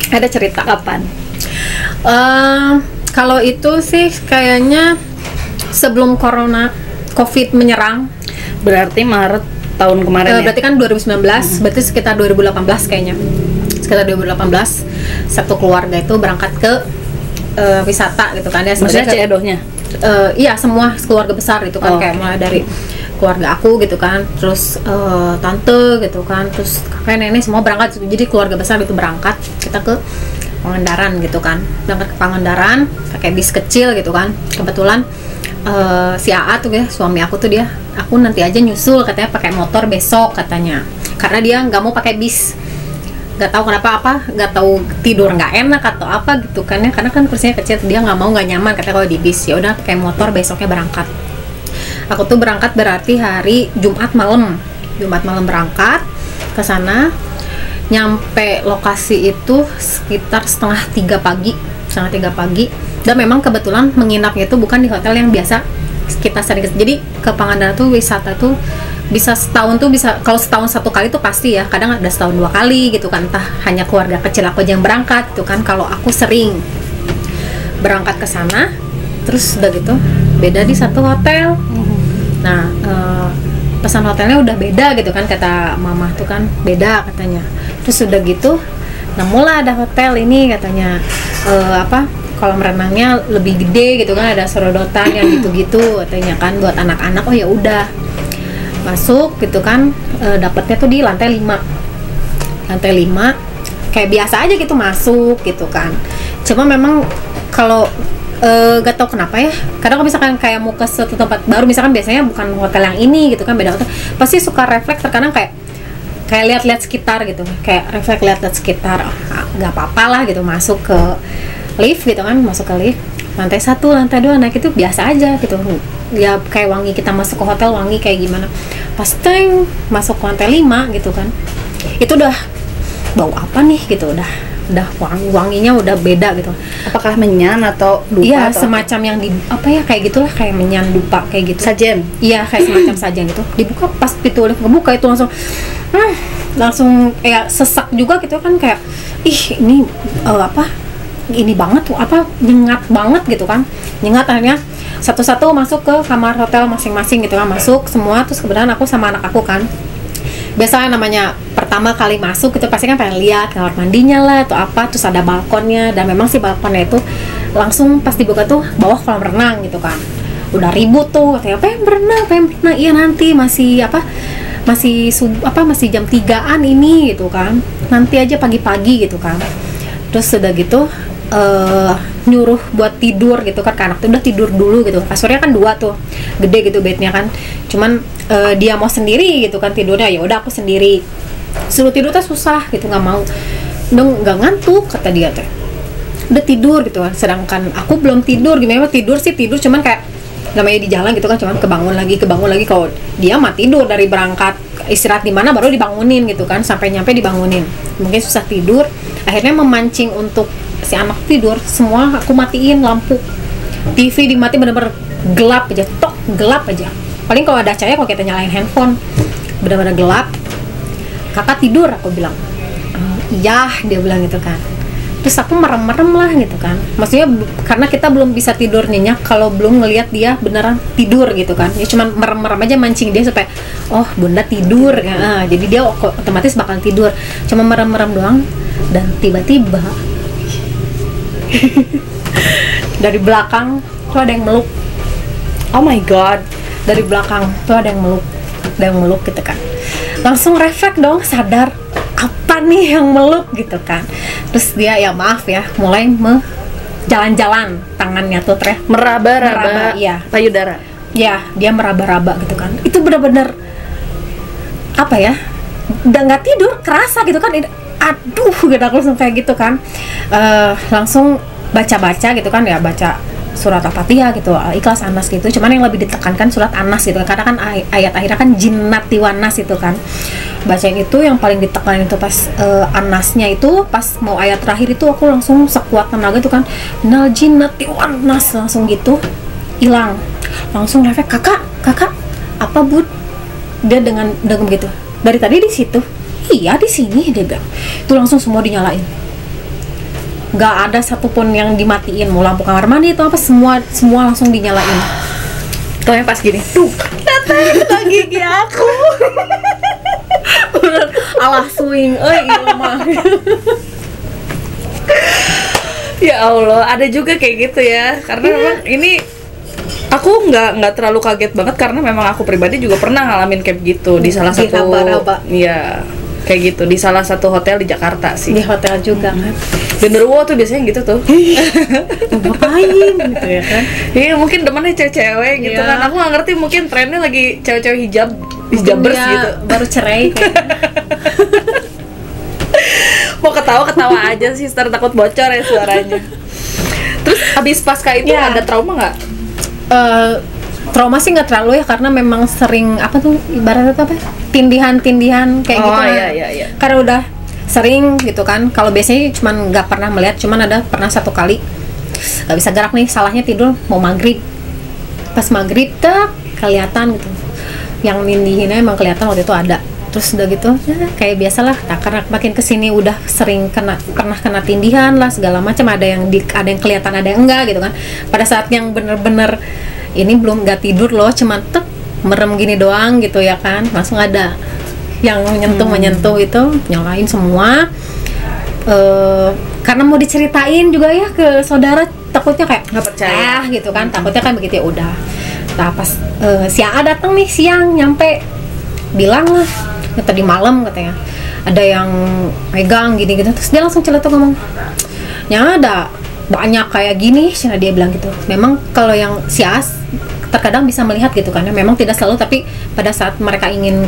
Ada cerita. Kapan? Kalau itu sih kayaknya sebelum COVID menyerang. Berarti Maret tahun kemarin ya? Berarti kan 2019, berarti sekitar 2018 kayaknya. Sekitar 2018, satu keluarga itu berangkat ke wisata gitu kan ya. Maksudnya Cik Edohnya? Iya, semua keluarga besar gitu kan, kayak mulai dari keluarga aku gitu kan, terus tante gitu kan, terus kakek nenek semua berangkat. Jadi keluarga besar itu berangkat, kita ke Pangandaran gitu kan, berangkat ke Pangandaran pakai bis kecil gitu kan. Kebetulan si AA tuh ya, suami aku tuh dia, aku nanti aja nyusul katanya pakai motor besok katanya, karena dia nggak mau pakai bis. Nggak tahu kenapa, nggak tahu tidur nggak enak atau apa gitu kan ya, karena kan kursinya kecil, dia nggak mau, nggak nyaman katanya kalau di bis. Ya udah pakai motor, besoknya berangkat. Aku tuh berangkat berarti hari Jumat malam berangkat ke sana, nyampe lokasi itu sekitar setengah tiga pagi, dan memang kebetulan menginapnya itu bukan di hotel yang biasa kita sering. Jadi ke Pangandaran tuh wisata tuh bisa setahun tuh, bisa kalau setahun satu kali tuh pasti ya, kadang ada setahun 2 kali gitu kan, entah hanya keluarga kecil aku aja yang berangkat gitu kan. Kalau aku sering berangkat ke sana, terus udah gitu beda di satu hotel. Nah pesan hotelnya udah beda gitu kan, kata mama tuh kan beda katanya. Terus udah gitu, nah mulai ada hotel ini katanya kolam renangnya lebih gede gitu kan, ada serodotan yang gitu-gitu katanya kan buat anak-anak. Oh ya udah masuk gitu kan, dapatnya tuh di lantai 5 kayak biasa aja gitu, masuk gitu kan. Cuma memang kalau gak tau kenapa ya, kadang kalau misalkan kayak mau ke suatu tempat baru, misalkan biasanya bukan hotel yang ini gitu kan, beda hotel, pasti suka refleks terkadang kayak lihat-lihat sekitar gitu, kayak refleks lihat-lihat sekitar. Gak apa-apa lah gitu, masuk ke lift gitu kan, masuk ke lift lantai 1, lantai 2 naik itu biasa aja gitu ya, kayak wangi kita masuk ke hotel wangi kayak gimana. Pas masuk ke lantai 5 gitu kan, itu udah bau apa nih gitu, udah wanginya udah beda gitu. Apakah menyan atau dupa? Iya, atau semacam yang di apa ya, kayak gitulah, kayak menyan, dupa kayak gitu. Sajen? Iya, kayak semacam sajen gitu. Dibuka, pas pintu lift kebuka itu langsung kayak sesak juga gitu kan, kayak ih ini ini banget tuh, nyengat banget gitu kan, nyengat. Akhirnya satu-satu masuk ke kamar hotel masing-masing gitu kan, masuk semua. Terus kebetulan aku sama anak aku kan, biasanya namanya pertama kali masuk itu pasti kan pengen lihat kamar mandinya lah atau apa, terus ada balkonnya. Dan memang si balkonnya itu langsung pas dibuka tuh bawah kolam renang gitu kan. Udah ribut tuh katanya pengen berenang. Iya nanti masih masih jam 3-an ini gitu kan, nanti aja pagi-pagi gitu kan. Terus udah gitu nyuruh buat tidur gitu kan, anak tuh udah tidur dulu gitu. Kasurnya kan 2 tuh, gede gitu bednya kan. Cuman dia mau sendiri gitu kan tidurnya, ya udah aku sendiri. Suruh tidur tuh susah gitu, nggak mau. Dong nggak ngantuk kata dia teh. Udah tidur gitu kan. Sedangkan aku belum tidur, gimana tidur sih tidur, cuman kayak namanya di jalan gitu kan, cuman kebangun lagi. Kalau dia mah tidur dari berangkat, istirahat di mana baru dibangunin gitu kan, sampai nyampe dibangunin. Mungkin susah tidur, akhirnya memancing untuk si anak tidur. Semua aku matiin lampu, TV dimati, bener-bener gelap aja, gelap aja. Paling kalau ada cahaya, kalau kita nyalain handphone bener-bener gelap. Kakak tidur, aku bilang. Iya, dia bilang gitu kan. Terus aku merem-merem lah gitu kan, maksudnya karena kita belum bisa tidur nyenyak kalau belum ngelihat dia beneran tidur gitu kan. Ya cuman merem-merem aja, mancing dia supaya oh bunda tidur ya. Jadi dia otomatis bakal tidur, cuma merem-merem doang. dan tiba-tiba dari belakang tuh ada yang meluk. Oh my god. Dari belakang tuh ada yang meluk gitu kan. Langsung refleks dong, sadar apa nih yang meluk gitu kan. Terus dia ya maaf ya, mulai jalan-jalan tangannya tuh Meraba-raba iya. payudara. Ya, dia meraba-raba gitu kan. Itu benar-benar apa ya? Udah nggak tidur, kerasa gitu kan. Aduh, gitu aku langsung kayak gitu kan. Langsung baca-baca gitu kan ya, baca surat Al-Fatihah gitu, Ikhlas, Anas gitu. Cuman yang lebih ditekankan surat Anas gitu, karena kan ayat akhirnya kan jinnati wanas itu kan. Bacain itu yang paling ditekan itu pas Anasnya itu, pas mau ayat terakhir itu aku langsung sekuat tenaga itu kan, nal jinnati wanas, langsung gitu hilang. Langsung refleks, kakak apa bud? Dia dengan begitu, dari tadi di situ. Iya di sini, dia bilang. Itu langsung semua dinyalain, nggak ada satupun yang dimatiin, mau lampu kamar mandi itu apa, semua langsung dinyalain. Taunya pas gini, tuh datang gigi aku. Alah swing, iya mah. Ya Allah, ada juga kayak gitu ya. Karena memang ini aku nggak terlalu kaget banget, karena memang aku pribadi juga pernah ngalamin kayak gitu di salah satu, iya kayak gitu di salah satu hotel di Jakarta sih. Di hotel juga kan. Genderuwo tuh biasanya gitu tuh. Ngapain gitu ya kan? Iya mungkin demennya cewek-cewek gitu Iya. kan. Aku nggak ngerti, mungkin trennya lagi cewek-cewek hijabers Dia gitu. baru cerai kayaknya. Mau ketawa aja sih, ntar takut bocor ya suaranya. Terus abis pasca itu Ya. ada trauma nggak? Trauma sih nggak terlalu ya, karena memang sering apa tuh ibaratnya tuh apa, tindihan kayak gitu lah. Iya. Karena udah sering gitu kan. Kalau biasanya cuman nggak pernah melihat, cuman ada pernah satu kali nggak bisa gerak nih, salahnya tidur mau maghrib. Pas maghrib tuh kelihatan gitu, yang nindihinnya emang kelihatan waktu itu ada. Terus udah gitu ya, kayak biasalah. Nah, karena makin kesini udah sering pernah kena tindihan lah segala macam, ada yang kelihatan, ada yang enggak gitu kan. Pada saat yang bener-bener ini belum nggak tidur loh, cuman tek merem gini doang gitu ya kan, langsung ada yang menyentuh itu, nyalain semua. Karena mau diceritain juga ya ke saudara, takutnya kayak Nggak percaya. gitu kan, takutnya kan begitu ya udah. Nah pas si A datang nih siang, nyampe bilang lah tadi malam katanya ada yang megang gini gitu. Terus dia langsung celetuk ngomong, ya ada banyak kayak gini, karena dia bilang gitu. Memang kalau yang si A terkadang bisa melihat gitu kan ya, memang tidak selalu, tapi pada saat mereka ingin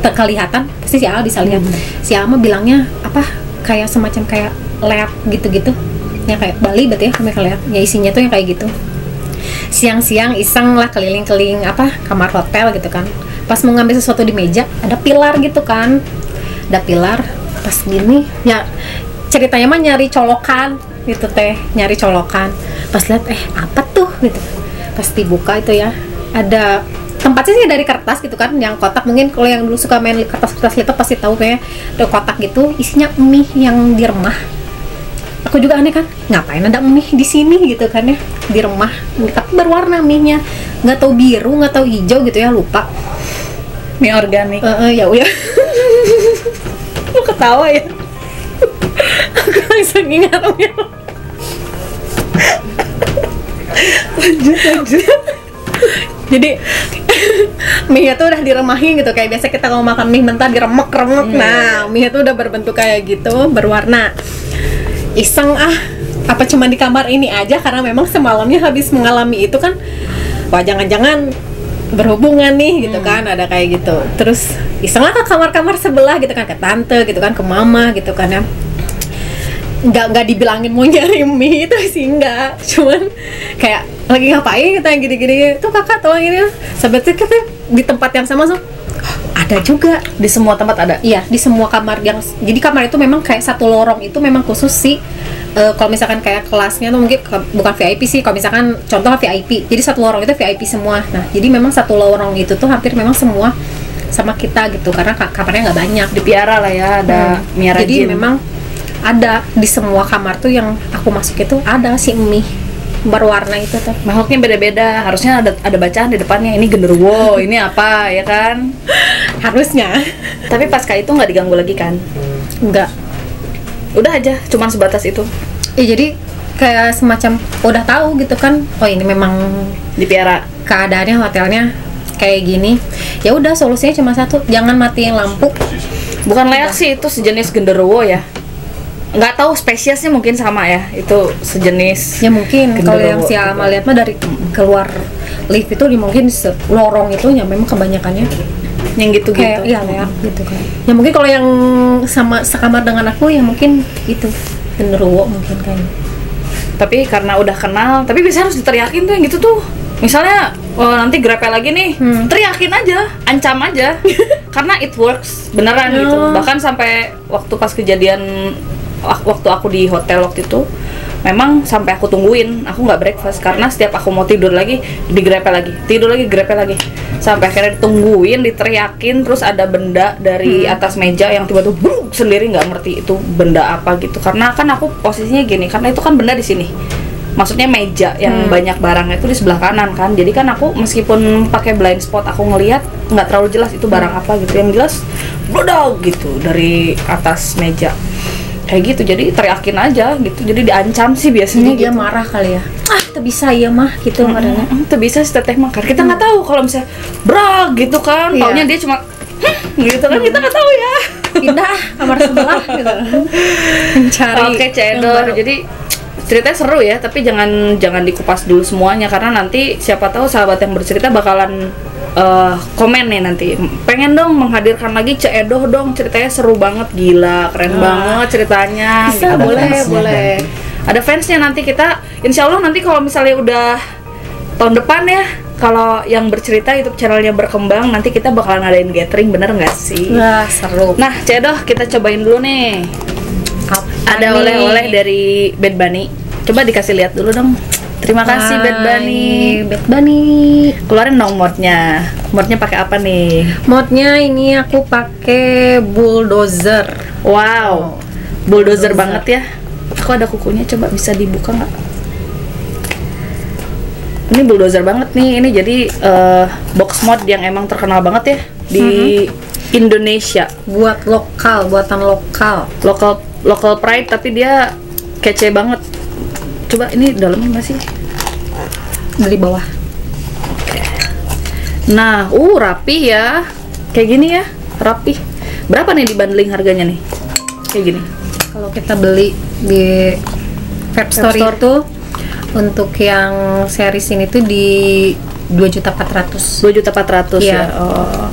kelihatan pasti si A bisa lihat. Si A mah bilangnya apa, kayak semacam kayak lab gitu-gitu ya, kayak Bali berarti ya, mereka lihat ya, isinya tuh yang kayak gitu. Siang-siang iseng lah keliling-keliling apa kamar hotel gitu kan, pas mau ngambil sesuatu di meja ada pilar gitu kan, ada pilar. Pas gini ya ceritanya mah nyari colokan gitu teh, nyari colokan. Pas lihat apa tuh gitu, pas dibuka itu ya ada tempatnya sih dari kertas gitu kan, yang kotak. Mungkin kalau yang dulu suka main kertas lipat pasti tahu, kayak ada kotak gitu isinya mie yang di rumah. Aku juga aneh kan, ngapain ada mie di sini gitu kan ya, di rumah, tapi berwarna mie-nya, nggak tahu biru, nggak tahu hijau gitu ya, lupa. Mie organik. Ya udah. Lu ketawa ya. Aku langsung ingat mie. Lanjut. Jadi mie-nya tuh udah diremahin gitu, kayak biasa kita kalau makan mie mentah diremek-remek. Nah, mie itu udah berbentuk kayak gitu, berwarna. Iseng apa cuma di kamar ini aja, karena memang semalamnya habis mengalami itu kan, wah jangan-jangan berhubungan nih gitu kan, ada kayak gitu. Terus iseng lah ke kamar-kamar sebelah gitu kan, ke tante gitu kan, ke mama gitu kan ya. Nggak dibilangin mau nyari mie itu sih, enggak, cuman kayak lagi ngapain kita yang gini-gini tuh, kakak tolong ini. Sebetulnya kita di tempat yang sama ada juga, Di semua tempat ada. iya di semua kamar. Jadi kamar itu memang kayak satu lorong itu memang khusus sih. Kalau misalkan kayak kelasnya tuh mungkin bukan VIP sih, kalau misalkan contoh VIP, jadi satu lorong itu VIP semua. Nah jadi memang satu lorong itu tuh hampir memang semua sama kita gitu, karena kamarnya nggak banyak. Dipiara lah ya, ada miara Jadi jin. memang ada di semua kamar tuh yang aku masuk itu ada si mie berwarna itu tuh. Makhluknya beda-beda, harusnya ada bacaan di depannya, ini genderuwo, ini apa ya kan. Harusnya Tapi pasca itu nggak diganggu lagi kan? enggak. Udah aja, cuman sebatas itu. Jadi kayak semacam udah tahu gitu kan, oh ini memang Dipiara. keadaannya hotelnya kayak gini. Ya udah, solusinya cuma satu, jangan matiin lampu. Bukan leak sih, itu sejenis genderuwo ya. Nggak tahu spesiesnya, mungkin sama ya. Itu sejenis. Ya mungkin kalau genderuwo yang si gitu. Alma lihat mah dari keluar lift itu mungkin lorong itu ya memang kebanyakannya Yang gitu-gitu. kayak iya leak gitu kan. Ya mungkin kalau yang sama sekamar dengan aku ya mungkin itu genderuwo mungkin kayaknya. Tapi karena udah kenal, tapi biasanya harus diteriakin tuh yang gitu tuh. Misalnya nanti grepe lagi nih, teriakin aja, ancam aja. Karena it works, beneran gitu. Bahkan sampai waktu pas kejadian, waktu aku di hotel waktu itu, memang sampai aku tungguin, aku nggak breakfast karena setiap aku mau tidur lagi digrepe lagi, tidur lagi grepe lagi, sampai akhirnya ditungguin, diteriakin, terus ada benda dari atas meja yang tiba-tiba bruk sendiri, nggak ngerti itu benda apa gitu. Karena kan aku posisinya gini, karena itu kan benda di sini, maksudnya meja yang banyak barangnya itu di sebelah kanan kan, jadi kan aku meskipun pakai blind spot aku ngelihat nggak terlalu jelas itu barang apa gitu, yang jelas bledog gitu dari atas meja. Kayak gitu, jadi teriakin aja gitu, jadi diancam sih biasanya. Ini dia gitu. marah kali ya, tak bisa ya mah gitu marahnya. Itu bisa si teteh makar, kita nggak tahu kalau misalnya brag gitu kan, Iya. taunya dia cuma gitu kan, kita nggak tahu ya. Pindah kamar sebelah gitu, mencari Oke, yang cedor. baru. Jadi ceritanya seru ya, tapi jangan dikupas dulu semuanya, karena nanti siapa tahu sahabat yang bercerita bakalan komen nih nanti, pengen dong menghadirkan lagi Ceedoh dong, ceritanya seru banget, gila, keren banget ceritanya. Bisa, Gitu. boleh, fansnya boleh. Ada fansnya nanti, kita insya Allah nanti kalau misalnya udah tahun depan ya, kalau yang bercerita YouTube channelnya berkembang, nanti kita bakalan ngadain gathering, bener nggak sih? Wah, seru. Nah, Ceedoh, kita cobain dulu nih. Apa Ada nih? oleh-oleh dari Bad Bunny. Coba dikasih lihat dulu dong. Terima kasih Bad Bunny. Bad Bunny. Keluarin dong modnya. Modnya pakai apa nih? Modnya ini aku pakai bulldozer. Wow. Bulldozer banget ya. Aku ada kukunya, coba bisa dibuka nggak? Ini bulldozer banget nih. Ini jadi box mod yang emang terkenal banget ya di Indonesia. Buat lokal, buatan lokal. Local pride, tapi dia kece banget. Coba ini dalamnya masih. Dari bawah. Nah, rapi ya. Kayak gini ya, rapi. Berapa nih di bundling harganya nih? Kayak gini. Kalau kita beli di Fab Store itu untuk yang series ini tuh di 2.400.000. 2.400.000 Iya. ya. Oh.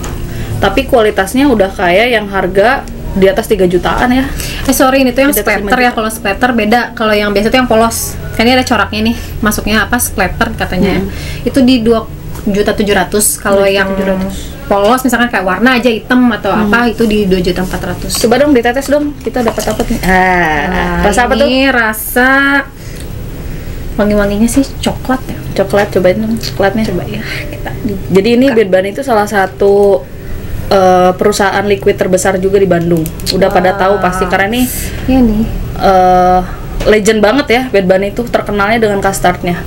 Tapi kualitasnya udah kayak yang harga di atas 3 jutaan ya. Sorry, ini tuh yang Di atas 5 splatter ya. juta. Kalau splatter beda. Kalau yang biasa tuh yang polos. Kan ini ada coraknya nih. Masuknya apa? Splatter katanya. Itu di 2.700.000. Kalau yang 2.700.000. polos misalkan kayak warna aja hitam atau apa itu di 2.400.000. Coba dong ditetes dong. Kita dapat apa nih? Rasa apa tuh? Ini rasa wangi-wanginya sih coklat ya. Coklat, cobain dong coklatnya. Coba ya kita Jadi ini Bad Bunny itu salah satu perusahaan liquid terbesar juga di Bandung. Udah pada tahu pasti, karena ini ya nih. legend banget ya. Bad Bunny itu terkenalnya dengan custardnya.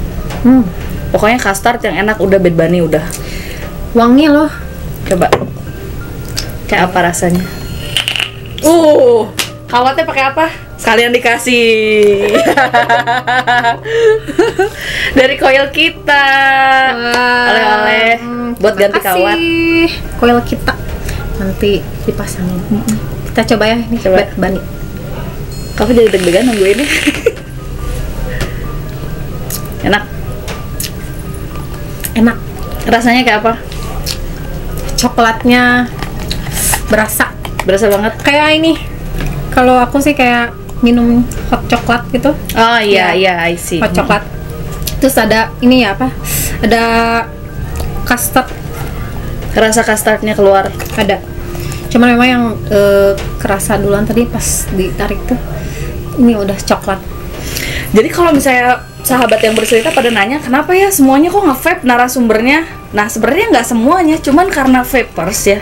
Pokoknya custard yang enak udah Bad Bunny udah. Wangi loh. Coba. Kayak apa rasanya? Kawatnya pakai apa? Sekalian dikasih. Dari koil kita. Oleh-oleh buat ganti kawat. Koil kita nanti dipasangin. Kita coba ya ini Coba. Bad Bunny. Kamu jadi deg-degan nunggu ini. Enak. Enak. Rasanya kayak apa? Coklatnya berasa. Berasa banget. Kayak ini. Kalau aku sih kayak minum hot coklat gitu. Oh iya, Ya. I see. Hot coklat. Terus ada ini ya apa? Ada custard, Rasa custardnya keluar. ada. Cuman memang yang kerasa duluan tadi pas ditarik tuh ini udah coklat. Jadi kalau misalnya sahabat yang bercerita pada nanya, kenapa ya semuanya kok nge-vape narasumbernya? Nah, sebenarnya nggak semuanya, cuman karena vapers ya.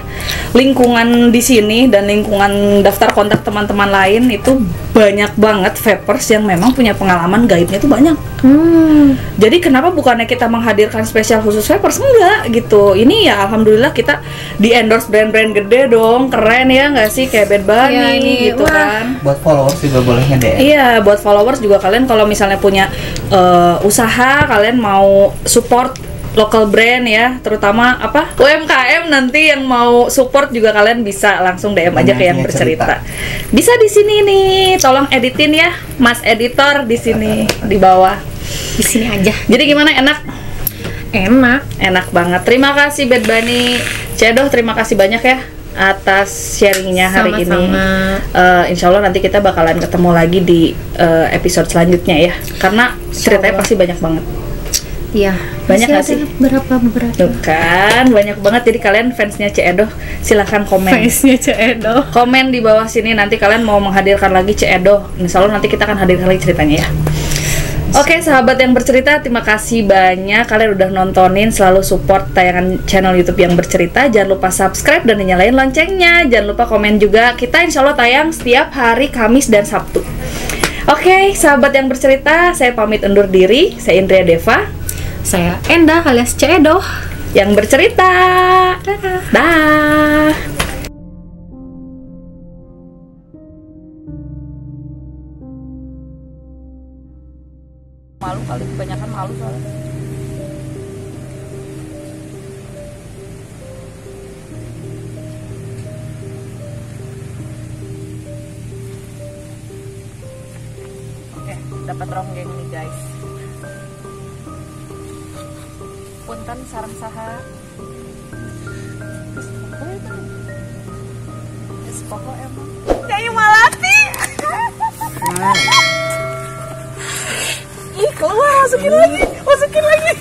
Lingkungan di sini dan lingkungan daftar kontak teman-teman lain itu banyak banget vapers yang memang punya pengalaman gaibnya tuh banyak. Jadi kenapa bukannya kita menghadirkan spesial khusus vapers? Enggak gitu. Ini ya alhamdulillah kita di endorse brand-brand gede dong, keren ya nggak sih, kayak Bad Bunny Iya, ini, gitu wah. kan. Buat followers juga boleh nge-DM. Iya, buat followers juga kalian kalau misalnya punya usaha, kalian mau support local brand ya, terutama apa UMKM nanti yang mau support juga kalian bisa langsung DM aja ke yang bercerita. Bisa di sini nih, tolong editin ya, Mas Editor di sini di bawah. Di sini aja. Jadi gimana, enak? Enak Enak banget. Terima kasih Bad Bunny. Cedoh, terima kasih banyak ya atas sharingnya hari ini. Insya Allah nanti kita bakalan ketemu lagi di episode selanjutnya ya, karena ceritanya pasti banyak banget. Iya. Banyak Masih nggak sih? Berapa? Tuh kan, banyak banget. Jadi kalian fansnya Cedoh, silahkan komen. Fansnya Cedoh. Komen di bawah sini, nanti kalian mau menghadirkan lagi Cedoh. Insya Allah nanti kita akan hadirkan lagi ceritanya ya. Oke, sahabat yang bercerita, terima kasih banyak kalian udah nontonin, selalu support tayangan channel YouTube yang bercerita. Jangan lupa subscribe dan nyalain loncengnya. Jangan lupa komen juga. Kita insya Allah tayang setiap hari Kamis dan Sabtu. Oke, sahabat yang bercerita, saya pamit undur diri. Saya Indria Deva, Saya Enda alias Cedoh yang bercerita. Dah. Malu kali, kebanyakan malu soalnya. Oke, dapat ronggeng nih guys. Punten sarang saha. Wis pokok emang. Nyai Malati. Ih, keluar, masukin lagi.